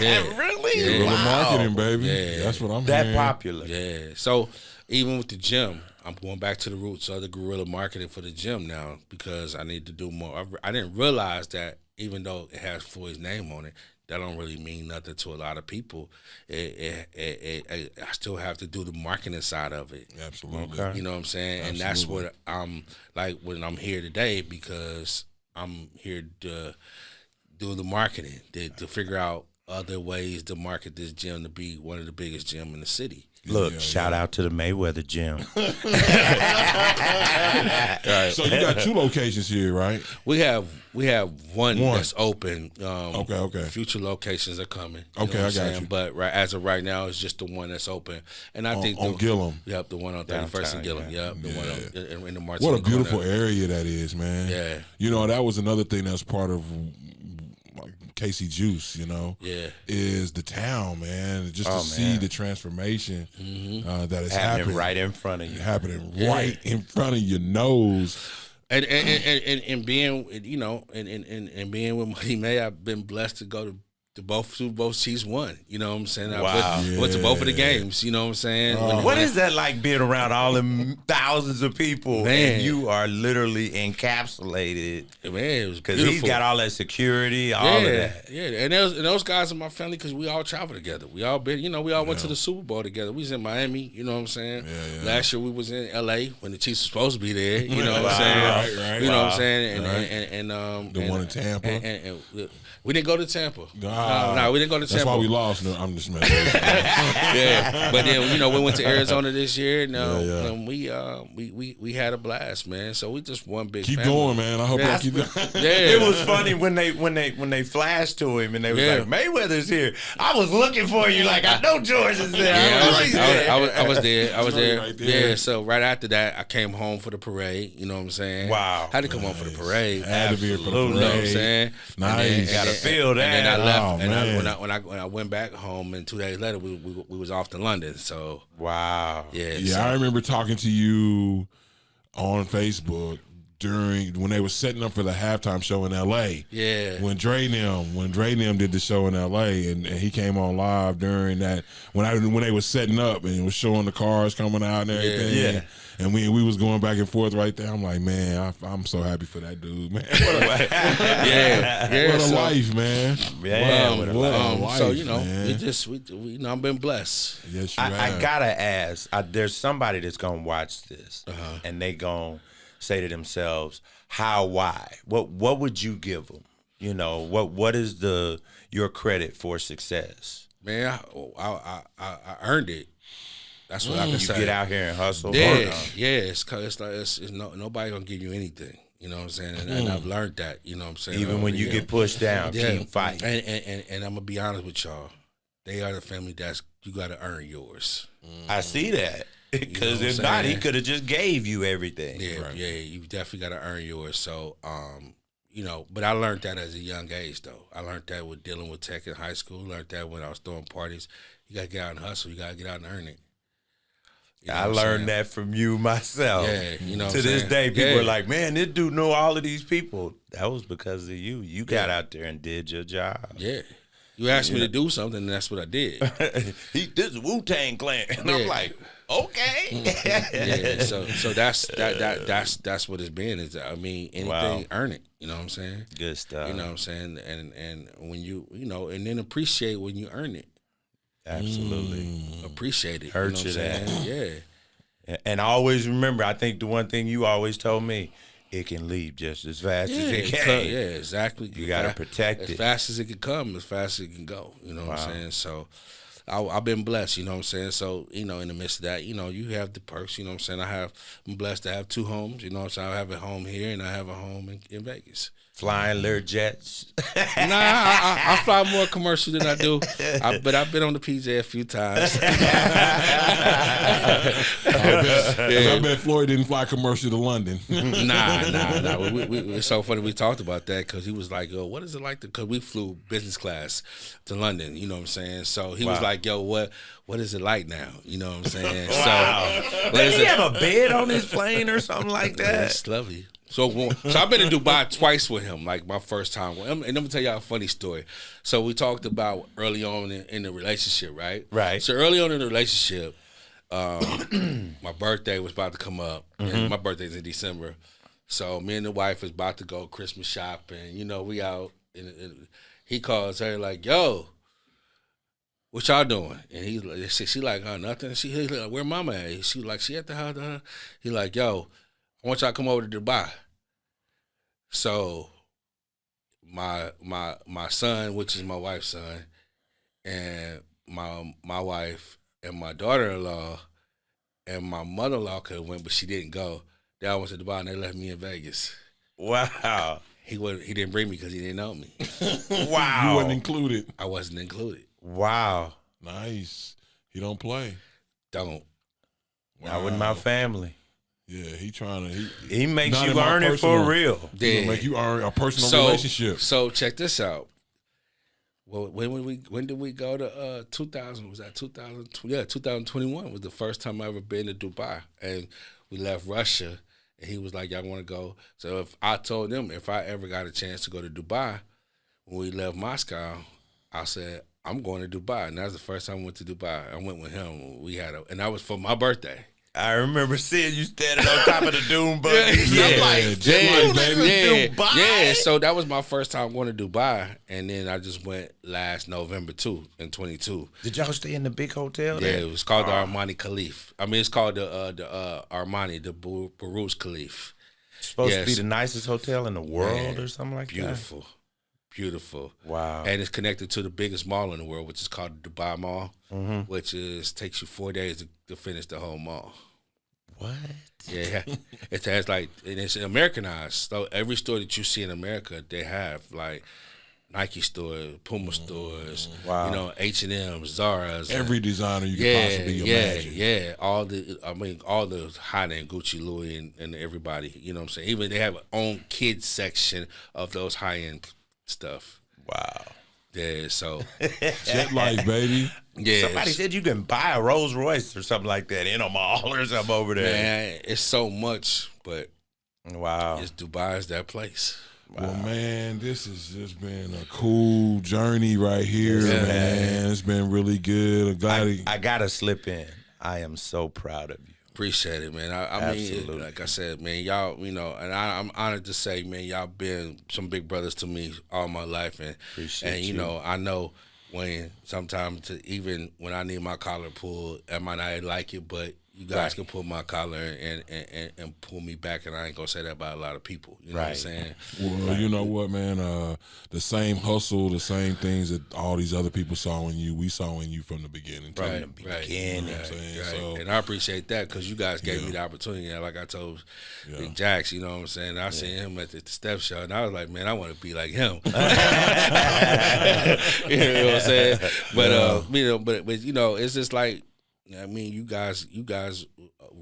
Yeah. Real Wow. marketing, baby. Yeah. That's what I'm That hearing. popular. Yeah. So even with the gym, I'm going back to the roots of the guerrilla marketing for the gym now because I need to do more. I didn't realize that even though it has Floyd's name on it, that don't really mean nothing to a lot of people. I still have to do the marketing side of it. Absolutely. Okay. You know what I'm saying? And that's what I'm like when I'm here today because I'm here to do the marketing, to figure out other ways to market this gym to be one of the biggest gym in the city. Look, shout out to the Mayweather gym. So you got 2 locations here, right? We have one that's open. Okay. Future locations are coming. Okay, I got you. But as of right now, it's just the one that's open. And I think on Gillum. Yep, the one on 31st and Gillum. Yep, the one in the Martin. What a beautiful area that is, man. Yeah. You know, that was another thing that's part of Casey Juice, you know, Yeah. is the town, man. Just to see the transformation that is Happening right in front of you. happening right in front of your nose. And being, you know, and being with Money May, I've been blessed to go to both Chiefs won. You know what I'm saying? Wow. I went to both of the games. You know what I'm saying? What is that like being around all them thousands of people Man. and you are literally encapsulated? Man, it was Because beautiful. he's got all that security, all of that. Yeah, and those guys in my family because we all travel together. We all been, we all went to the Super Bowl together. We was in Miami, you know what I'm saying? Yeah. Last year we was in LA when the Chiefs were supposed to be there. You know what I'm saying? Right. You know what I'm saying? The one in Tampa. And we didn't go to Tampa. Nah. No, we didn't go to Tampa. That's why we lost. No, I'm just messing with you. Yeah, but then we went to Arizona this year. And we had a blast, man. So we just one big. Keep family. going, man. I hope y'all keep going. It was funny when they flashed to him and they was like, Mayweather's here. I was looking for you like I know George is there. I was there. Right there. Yeah. So right after that, I came home for the parade. You know what I'm saying? Wow. Had to come home for the parade. Had to be here for the Absolutely. You know what I'm parade. saying? Nice. Gotta feel that. And then I left. Oh, and man. when I went back home, and 2 days later, we was off to London. So Wow. Yeah, I remember talking to you on Facebook when they were setting up for the halftime show in LA. Yeah. When Dre Nim did the show in LA and he came on live during that when they were setting up and was showing the cars coming out and everything. Yeah. And we was going back and forth right there. I'm like, man, I'm so happy for that dude, man. yeah. What a life, man. Yeah, what a life, So man. I've been blessed. Yes, you I have. gotta ask. There's somebody that's gonna watch this, and they gonna say to themselves, "How? Why? What would you give them? You know, what is your credit for success? Man, I earned it. That's what I can You say. get out here and hustle. Yeah. It's nobody gonna give you anything. You know what I'm saying? And I've learned that. You know what I'm saying? Even when you get pushed down, keep fighting. And I'm gonna be honest with y'all. They are the family you got to earn yours. I see that. Because You know if what not, I'm he saying? could have just gave you everything. Yeah, you definitely got to earn yours. So, but I learned that as a young age, though. I learned that with dealing with tech in high school. Learned that when I was throwing parties. You got to get out and hustle. You got to get out and earn it. You know I what I'm learned saying? that from you myself. Yeah, you know what to I'm this saying? day, people Yeah. are like, man, this dude know all of these people. That was because of you. You got out there and did your job. Yeah. You asked me to do something, and that's what I did. This is Wu-Tang Clan. And I'm like, okay. Yeah, so that's what it's been. Is anything, Wow. earn it. You know what I'm saying? Good stuff. You know what I'm saying? And when and then appreciate when you earn it. Absolutely. Appreciate it. Hurt you know you what I'm that. saying? Yeah. And always remember, I think the one thing you always told me, it can leave just as fast as it can. Yeah, exactly. You got to protect as it. fast as it can come, as fast as it can go. You know what I'm saying? So I've been blessed, you know what I'm saying? So, in the midst of that, you have the perks, you know what I'm saying? I'm blessed to have 2 homes, you know what I'm saying? I have a home here and I have a home in Vegas. Flying Learjets. Nah, I fly more commercial than I do. But I've been on the PJ a few times. I bet Floyd didn't fly commercial to London. Nah. It's so funny we talked about that because he was like, yo, what is it like? Because we flew business class to London, you know what I'm saying? So he was like, yo, what is it like now? You know what I'm saying? Wow. So, Did he have a bed on his plane or something like that? That's lovely. So I've been in Dubai twice with him, like my first time with him. And let me tell y'all a funny story. So we talked about early on in the relationship, right? Right. So early on in the relationship, my birthday was about to come up. And my birthday's in December. So me and the wife was about to go Christmas shopping. You know, we out. And he calls her like, yo, what y'all doing? And she like, nothing. He's like, where mama at? She like, she at the house. He like, yo, I want y'all to come over to Dubai. So my son, which is my wife's son, and my wife and my daughter-in-law and my mother-in-law could have went, but she didn't go. They all went to Dubai and they left me in Vegas. Wow. He didn't bring me because he didn't know me. Wow. You wasn't included. I wasn't included. Wow. Nice. He don't play. Don't. Not with my family. Yeah, he trying to. He makes not you in my earn it for personal- real. He gonna make you earn a personal relationship. So check this out. Well, when did we go to 2000? Was that 2000? Yeah, 2021 was the first time I ever been to Dubai, and we left Russia. And he was like, "Y'all want to go?" So if I told them if I ever got a chance to go to Dubai, when we left Moscow, I said I'm going to Dubai, and that was the first time I went to Dubai. I went with him. And that was for my birthday. I remember seeing you standing on top of the Doom buggy. I'm like, Dubai? Yeah, so that was my first time going to Dubai, and then I just went last November too, in 22. Did y'all stay in the big hotel Yeah, there? it was called the Armani Khalif. I mean, it's called the Armani, the Barouche Khalif. Supposed to be the nicest hotel in the world or something like Beautiful. Beautiful. Wow. And it's connected to the biggest mall in the world, which is called the Dubai Mall, which takes you 4 days to finish the whole mall. What? Yeah, it has and it's Americanized. So every store that you see in America, they have like Nike stores, Puma stores, Wow. you know, H&M, Zara's. Every designer you could possibly imagine. Yeah, all the high-end Gucci, Louis, and everybody. You know what I'm saying? Even they have an own kids section of those high-end stuff. Wow. Yeah, so Jet life, baby. yeah. Somebody said you can buy a Rolls Royce or something like that in a mall or something over there. Man, it's so much, but Wow. Dubai is that place. Well, man, this has just been a cool journey right here, Yeah. man. It's been really good. I'm glad I gotta slip in. I am so proud of you. Appreciate it, man. I mean, Absolutely. like I said, man, y'all, you know, and I'm honored to say, man, y'all been some big brothers to me all my life, and Appreciate you you. know, I know when sometimes even when I need my collar pulled, I might not like it, but you guys Right. can pull my collar and pull me back, and I ain't gonna say that about a lot of people. You know what I'm Right. saying? Well, you know what, man? The same hustle, the same things that all these other people saw in you, we saw in you from the beginning. Too. Right, You right, know what I'm saying? right. So, And I appreciate that because you guys gave Yeah. me the opportunity. And like I told Yeah. Big Jax, you know what I'm saying? I seen him at the step show, and I was like, man, I want to be like him. You know what I'm saying? But you know, but you know, it's just like, I mean, you guys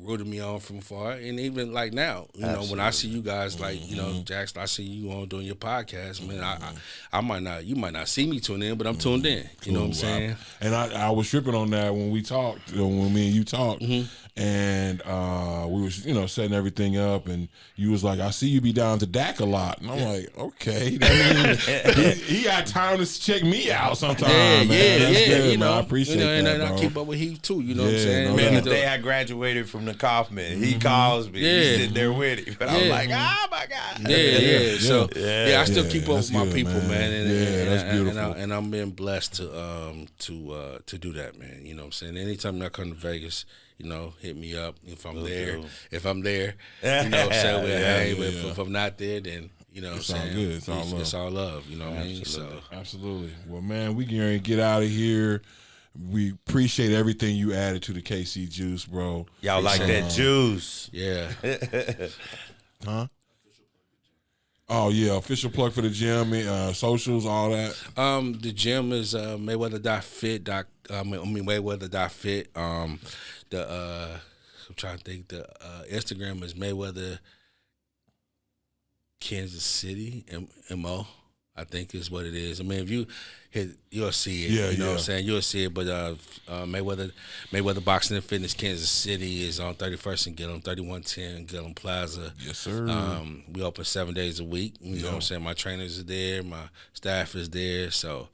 rooted me on from far, and even like now, you know, when I see you guys, like, you know, Jackson, I see you on doing your podcast, man. I might not, you might not see me tune in, but I'm tuned in. You know what I'm saying? And I was tripping on that when we talked, when me and you talked, and we was, you know, setting everything up, and you was like, I see you be down to DAC a lot, and I'm like, okay, that means he got time to check me out sometime. Man. That's good, you man. know, I appreciate you know, that, and bro. I keep up with Heath too. You know what I'm Yeah, saying? no Man, doubt. the day I graduated from the Kaufman, he calls me. Yeah. He's sitting there with him. But I'm like, oh my God. Yeah. So I still Yeah, keep up that's with my good, people, man. man. Yeah, that's beautiful. And I'm being blessed to do that, man. You know what I'm saying? Anytime I come to Vegas, you know, hit me up if I'm there. do. If I'm there, you know, say we'll Yeah, hang. But yeah. if I'm not there, then you know what I'm It's all saying? good. It's all love. It's all love. You know what I mean? So Absolutely. Well, man, we can get out of here. We appreciate everything you added to the KC Juice, bro. Y'all like that juice. yeah. Huh? Oh yeah, official plug for the gym, socials, all that. The gym is Mayweather.fit. Mayweather.fit. I'm trying to think. The Instagram is Mayweather Kansas City MO. I think is what it is. I mean, if you hit, you'll see it. Yeah, you know what I'm saying? You'll see it. But Mayweather Boxing and Fitness Kansas City is on 31st and Gillum, 3110 Gillum Plaza. Yes, sir. We open 7 days a week. You know what I'm saying? My trainers are there. My staff is there. So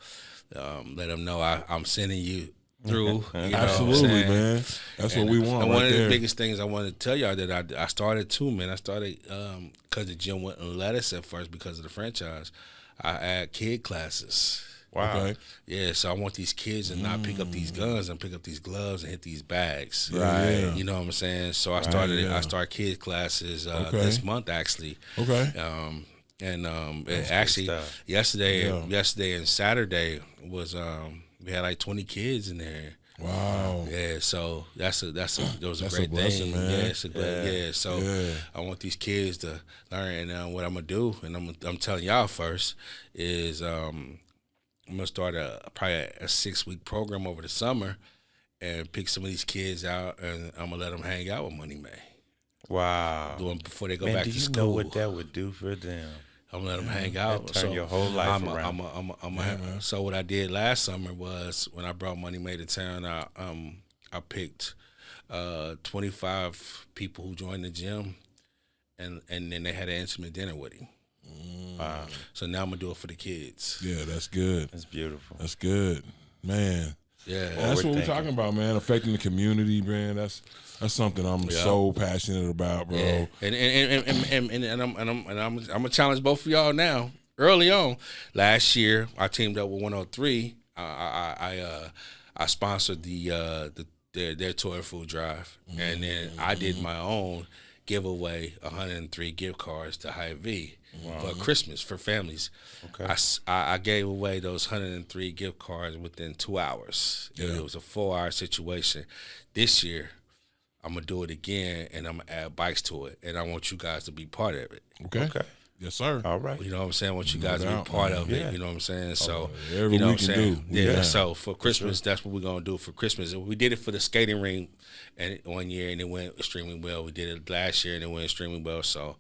let them know I'm sending you through. You know Absolutely, man. That's what we want. And right one of there. the biggest things I wanted to tell y'all that I started too, man. I started because the gym wouldn't let us at first because of the franchise. I add kid classes. Wow. Okay. Yeah, so I want these kids to not pick up these guns and pick up these gloves and hit these bags. Right. You know what I'm saying? So I started kid classes this month actually. Okay. Actually yesterday and Saturday was we had like 20 kids in there. Wow. Yeah, so that was a That's great a blessing, thing. man. Yeah, it's a great So I want these kids to learn, and what I'm gonna do, and I'm telling y'all first is I'm gonna start probably a 6-week program over the summer, and pick some of these kids out, and I'm gonna let them hang out with Money May. Wow. Before they go Man, back do to you school. know what that would do for them? I'm gonna let them hang out. Turn your whole life around. So what I did last summer was when I brought Money May to town, I picked 25 people who joined the gym, and then they had an intimate dinner with him. Wow. So now I'm gonna do it for the kids. Yeah, that's good. That's beautiful. That's good, man. Yeah, That's what we're talking about, man. Affecting the community, man. That's something I'm so passionate about, bro. Yeah. And I'm gonna challenge both of y'all now. Early on, last year I teamed up with 103. I sponsored their toy food drive, and then I did my own giveaway 103 gift cards to Hy-Vee for Christmas for families. Okay. I gave away those 103 gift cards within 2 hours. Yeah. It was a 4-hour situation. This year, I'm gonna do it again, and I'm gonna add bikes to it, and I want you guys to be part of it. Okay. Yes, sir. All right. You know what I'm saying? I want you guys to be part of it. You know what I'm saying? So every you know week what I'm you saying? do. Yeah. So for Christmas, that's what we're gonna do for Christmas. We did it for the skating ring, and 1 year, and it went extremely well. We did it last year, and it went extremely well. So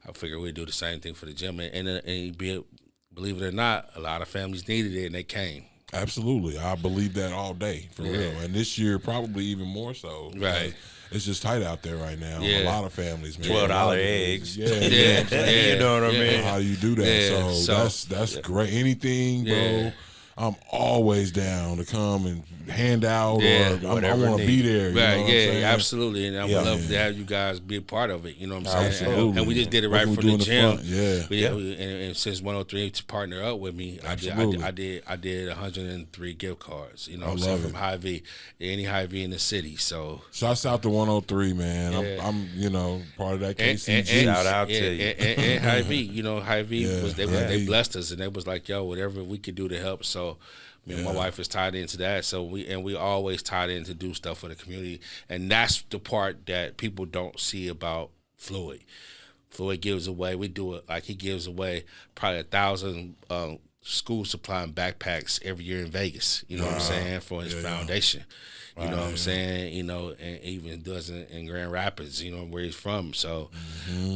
I figured we'd do the same thing for the gym, and believe it or not, a lot of families needed it, and they came. Absolutely. I believe that all day, for real. And this year, probably even more so. Right. It's just tight out there right now. Yeah. A lot of families, man. $12 eggs. Yeah. You know what I mean? How do you do that? Yeah. So that's great. Anything, bro. Yeah. I'm always down to come and hand out, Yeah, or I want to be there. You know what I'm saying? Absolutely, and I would love to have you guys be a part of it. You know what I'm saying? Absolutely. And we just did it right What we from do in the the gym. front, And since 103 to partner up with me, I did 103 gift cards. You know what I'm saying, from Hy-Vee, any Hy-Vee in the city. So shouts out to 103, man. Yeah. I'm part of that KC. Shout out to you. And Hy-Vee, you know, Hy-Vee they blessed us, and they was like, yo, whatever we could do to help. So me and my wife is tied into that. So we always tied in to do stuff for the community, and that's the part that people don't see about Floyd. Floyd gives away. We do it like he gives away probably 1,000 school supply and backpacks every year in Vegas. You know what I'm saying, for his foundation. You know what I'm saying? You know, and even does it in Grand Rapids, you know, where he's from. So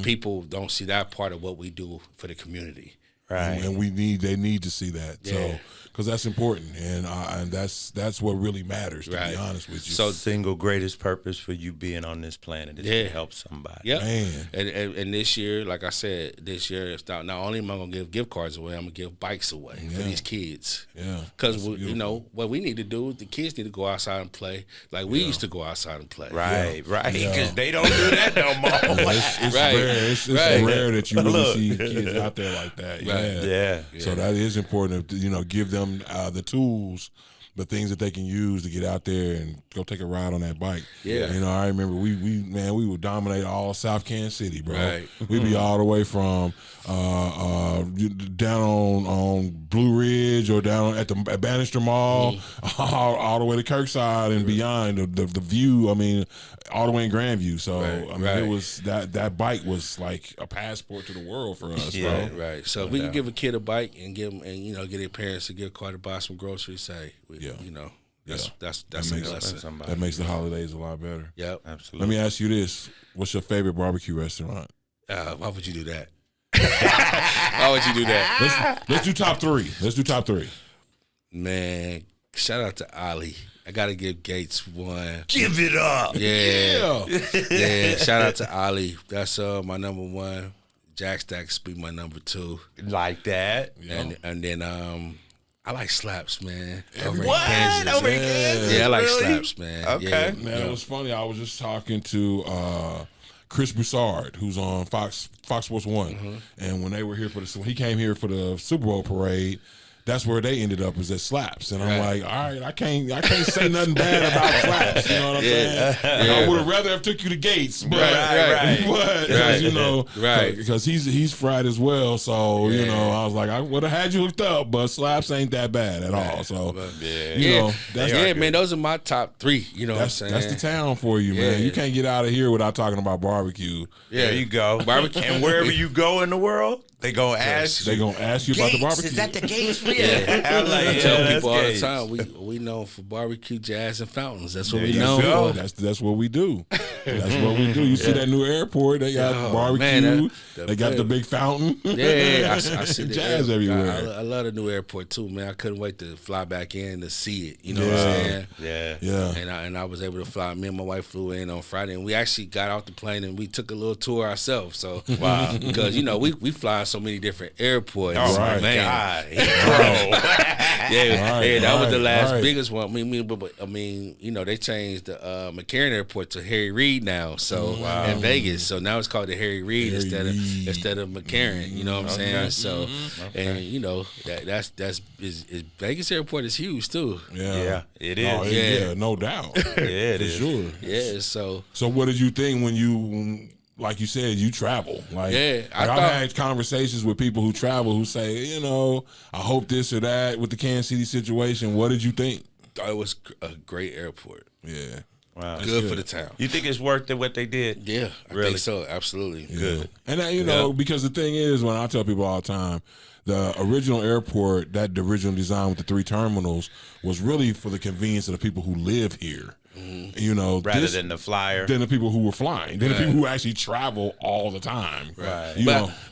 people don't see that part of what we do for the community. Right. And they need to see that. Yeah. So, because that's important, and that's what really matters, to be honest with you. So, single greatest purpose for you being on this planet is to help somebody. Yeah. Man. And this year, like I said, it's not only am I gonna give gift cards away, I'm gonna give bikes away for these kids. Yeah. Because you know what we need to do, the kids need to go outside and play like we used to go outside and play. Right. Because they don't do that no more. It's Right. rare. It's Right. rare that you really see kids out there like that. Right. Yeah. Yeah. So that is important to give them the tools the things that they can use to get out there and go take a ride on that bike. Yeah. You know, I remember we would dominate all South Kansas City, bro. Right. We'd be all the way from down on Blue Ridge or down at Bannister Mall, all the way to Kirkside and beyond. The view, I mean, all the way in Grandview. So I mean, it was that bike was like a passport to the world for us, bro. Right. So if we can give a kid a bike and give them, and get their parents to get a car to buy some groceries, that's a blessing. That makes the holidays a lot better. Yep. Absolutely. Let me ask you this: what's your favorite barbecue restaurant? Why would you do that? Why would you do that? Let's do top three. Man, shout out to Ali. I gotta give Gates one. Give it up. Yeah. Shout out to Ali. That's my number one. Jack Stacks be my number two. Like that. And then I like slaps, man. Over in Kansas? Yeah, I like Really? slaps, man. Okay. Yeah, Man, it was funny. I was just talking to Chris Broussard, who's on Fox Sports 1, and when they were here he came here for the Super Bowl parade. That's where they ended up, was at Slaps. And I'm like, all right, I can't say nothing bad about Slaps. You know what I'm saying? I would have rather have took you to Gates, but because he's fried as well. So I was like, I would have had you hooked up, but Slaps ain't that bad at all. So man, those are my top three. You know what I'm saying? That's the town for you, man. You can't get out of here without talking about barbecue. Yeah, there you go. Barbecue, and wherever you go in the world, they gonna ask. They gonna ask you about the barbecue. Is that the Gates? I'm like, I tell people all Gates. the time, we known for barbecue, jazz, and fountains. That's what There we you known go. for. That's what we do. That's what we do. You see that new airport? They got barbecue. Man, they got the big fountain. Yeah, I see the jazz everywhere. I love the new airport too, man. I couldn't wait to fly back in to see it. You know what I'm saying? Yeah. And I was able to fly. Me and my wife flew in on Friday, and we actually got off the plane and we took a little tour ourselves. So Wow. because we fly so many different airports. Oh Right. my God. That was the last right. biggest one. I mean, they changed the McCarran Airport to Harry Reid now. So in Vegas, so now it's called the Harry Reid instead of McCarran. You know what I'm saying? So and that's Vegas Airport is huge too. Yeah, it is. No doubt. It For is. sure. Yeah. So what did you think when you, like you said, you travel? Like, I've had conversations with people who travel who say, I hope this or that with the Kansas City situation. What did you think? It was a great airport. Yeah. Wow. Good for the town. You think it's worth it what they did? Yeah, I Really? think so. Absolutely. Good. And because the thing is, when I tell people all the time, the original airport, the original design with the 3 terminals, was really for the convenience of the people who live here. Rather than the flyer. Than the people who were flying, than the people who actually travel all the time. Right.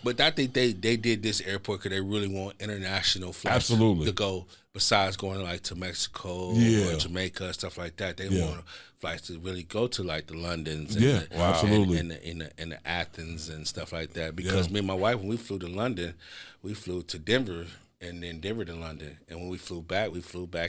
But I think they did this airport because they really want international flights to go. Besides going to Mexico or Jamaica and stuff like that, they want flights to really go to like the Londons and absolutely. and the Athens and stuff like that. Because me and my wife, when we flew to London, we flew to Denver and then Denver to London, and when we flew back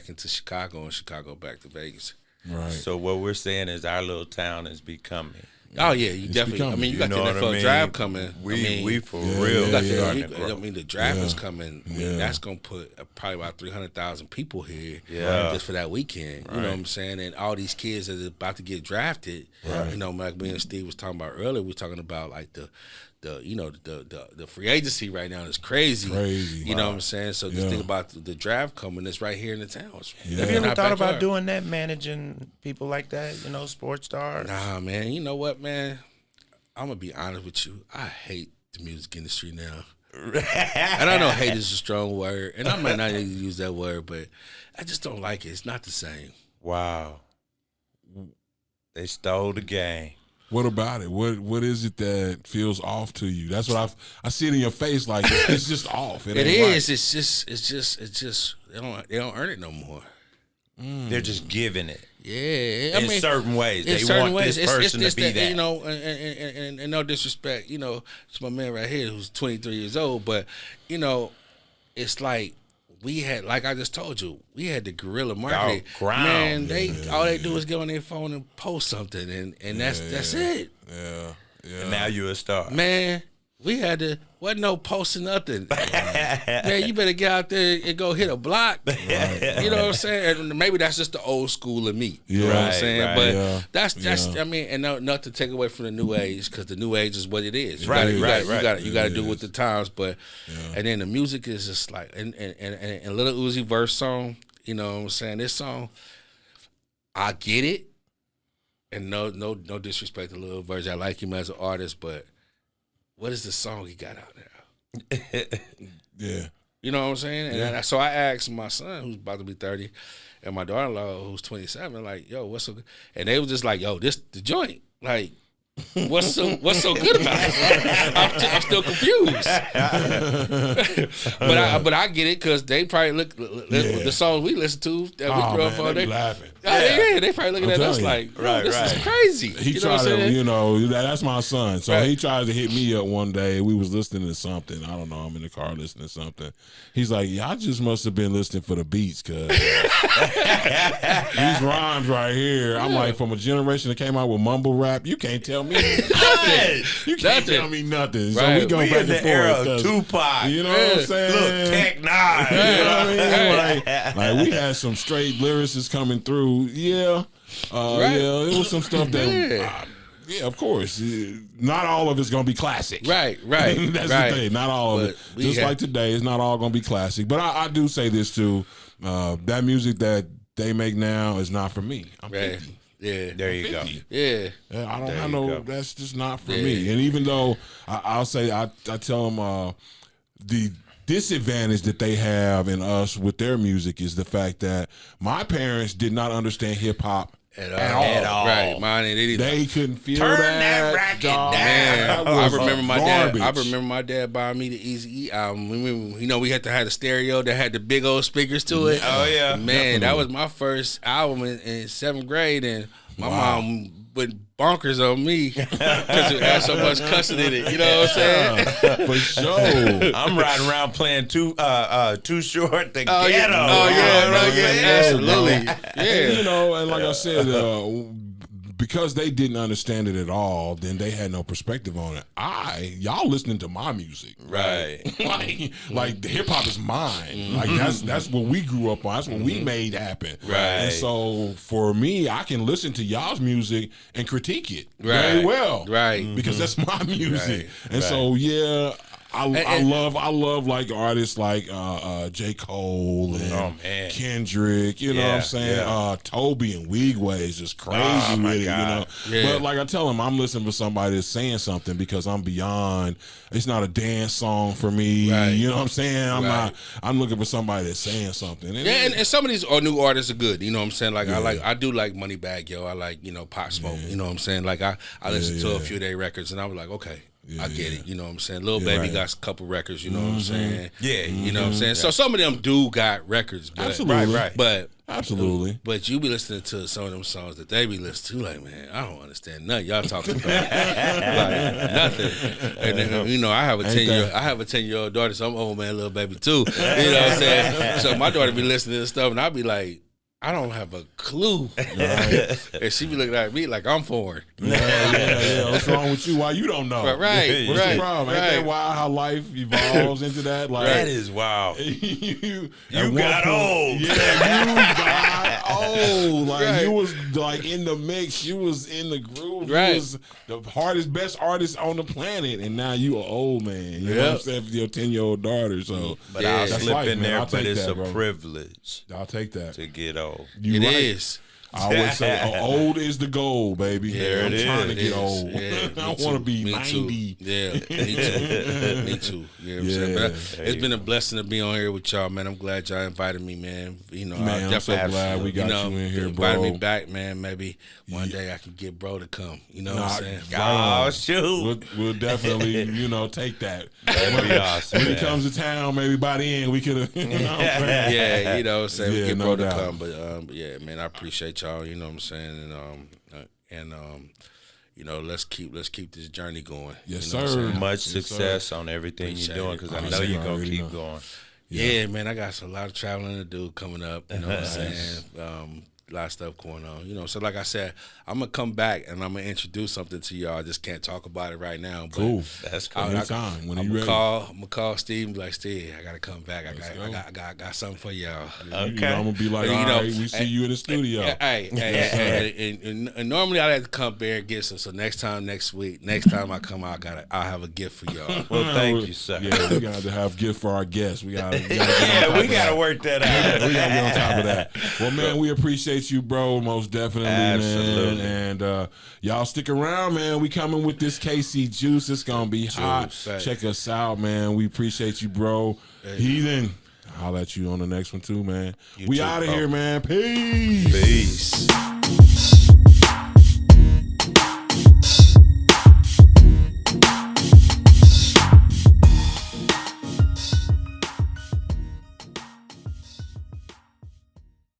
into Chicago and Chicago back to Vegas. Right. So what we're saying is our little town is becoming. Oh yeah, you definitely. becoming. I mean, you got the NFL draft coming. We for real. The draft is coming. I mean, that's gonna put probably about 300,000 people here. Just for that weekend. You know what I'm saying? And all these kids that are about to get drafted. Like me and Steve was talking about earlier. We're talking about like the free agency right now is crazy. You know what I'm saying? So just think about the draft coming. It's right here in the town. Have you ever thought about doing that, managing people like that? Sports stars. Nah, man. You know what, man? I'm gonna be honest with you. I hate the music industry now. And I know hate is a strong word, and I might not even use that word, but I just don't like it. It's not the same. Wow. They stole the game. What about it? What is it that feels off to you? That's what I see it in your face. Like it's just off. It is. Right. It's just they don't earn it no more. They're just giving it. Yeah, in certain ways. They want this person to be that. And no disrespect, it's my man right here who's 23 years old, but it's like we had, like I just told you, we had the guerrilla marketing. Man, all they do is get on their phone and post something, and that's it. Yeah. And now you're a star. Man, wasn't no posting nothing. Man, you better get out there and go hit a block. Right. You know what I'm saying? And maybe that's just the old school of me. You know what I'm saying? But that's I mean, and not to take away from the new age, because the new age is what it is. You gotta do with the times. But and then the music is just like and Lil Uzi verse song, you know what I'm saying? This song, I get it. And no disrespect to Lil Verge. I like him as an artist, but what is the song he got out there? Yeah. You know what I'm saying? And so I asked my son, who's about to be 30, and my daughter-in-law, who's 27, like, yo, what's so good? And they was just like, yo, this the joint. Like, what's so good about it? I'm still confused. but I get it, because they probably the songs we listen to that we grew up on. They laughing. They probably looking at us like, this is crazy. He tried to, that's my son. So he tried to hit me up one day. We was listening to something. I don't know. I'm in the car listening to something. He's like, y'all just must have been listening for the beats, cuz these rhymes right here. I'm like, from a generation that came out with mumble rap, you can't tell me nothing. You can't tell me nothing. So we go back and forth. Era of Tupac. You know what I'm saying? Look, Tech Nine. You know what I mean? Like we had some straight lyricists coming through. Yeah, it was some stuff that. Yeah, of course. Not all of it's gonna be classic. Right. That's the thing. Not all of it. Just like today, it's not all gonna be classic. But I do say this too: that music that they make now is not for me. I'm 50. Yeah, there you go. Yeah, I don't have no. That's just not for me. And even though I'll say, I tell them the disadvantage that they have in us with their music is the fact that my parents did not understand hip hop at all. Right, mine ain't either. They couldn't feel Turn that racket down. Man, I remember my dad buying me the Eazy-E album. We had to have the stereo that had the big old speakers to it. Oh yeah, man, definitely. That was my first album in 7th grade, and my mom went bonkers on me because it had so much cussing in it. You know what I'm saying? For sure. I'm riding around playing Too Short the Ghetto. Absolutely. And, and like I said, because they didn't understand it at all, then they had no perspective on it. Y'all listening to my music, right? like hip hop is mine. Like that's what we grew up on. That's what we made happen, right? And so for me, I can listen to y'all's music and critique it very well, right? Because that's my music, and so I love like artists like J. Cole and Kendrick, you know what I'm saying? Toby and Wigway is just crazy with it, you know. But like I tell them, I'm listening for somebody that's saying something, because I'm beyond. It's not a dance song for me. Right. You know what I'm saying? I'm looking for somebody that's saying something. And some of these new artists are good. You know what I'm saying? Like I do like Moneybagg Yo. I like Pop Smoke. You know what I'm saying? Like I listened to a few of their records, and I was like, okay. I get it, you know what I'm saying? Lil Baby got a couple records, you know what I'm saying? Yeah. You know what I'm saying? So some of them do got records, but absolutely. But absolutely. But you be listening to some of them songs that they be listening to, like, man, I don't understand nothing y'all talking about. Like nothing. And then, I have a 10-year-old daughter, so I'm old man, Lil Baby too. You know what I'm saying? So my daughter be listening to stuff, and I be like, I don't have a clue. Right. And she be looking at me like I'm foreign. Yeah. What's wrong with you? Why you don't know? Right. What's the problem? Ain't that wild how life evolves into that? Like, that is wild. You got old. Yeah, you got old. Like you was like in the mix. You was in the groove. Right. You was the best artist on the planet, and now you an old man. You know what I'm saying? For your 10-year-old daughter. So, but I'll slip life, in man. there. I'll But it's that, a bro. privilege. I'll take that to get old. It is. I always say, old is the goal, baby. Yeah, I'm trying to get old. Yeah, I want to be 90. Yeah, me too. You know what I'm saying? But it's been a blessing to be on here with y'all, man. I'm glad y'all invited me, man. Man, I'm so glad we got you in here, bro. Invited me back, man. Maybe one day I can get bro to come. You know what I'm saying? Oh, shoot. We'll definitely, take that. That'd be awesome. When he comes to town, maybe by the end, we could have, Yeah, you know what I'm saying? We get bro to doubt. come. But yeah, man, I appreciate y'all, you know what I'm saying? And let's keep this journey going. Yes, sir. Much success on everything you're doing, because I know you're going to keep going. Yeah, man, I got a lot of traveling to do coming up. You know what I'm saying? of stuff going on. You know, so like I said, I'm gonna come back and I'm gonna introduce something to y'all. I just can't talk about it right now. But Cool. That's cool. Anytime. When you ready. I'm gonna call Steve and be like, Steve, I gotta come back. I got something for y'all. I'm gonna be like, all right, we see you in the studio. And normally I like to come there and get some. So next time I come out, I'll have a gift for y'all. Well, thank you, sir. Yeah, we got to have gift for our guests. We got to work that out. Yeah, we got to get on top of that. Well, man, we appreciate you, bro, most definitely, Absolutely. man. And y'all stick around, man. We coming with this KC Juice. It's going to be hot. Check us out, man. We appreciate you, bro. Heathen, I'll let you on the next one, too, man. We out of here, man. Peace. Peace.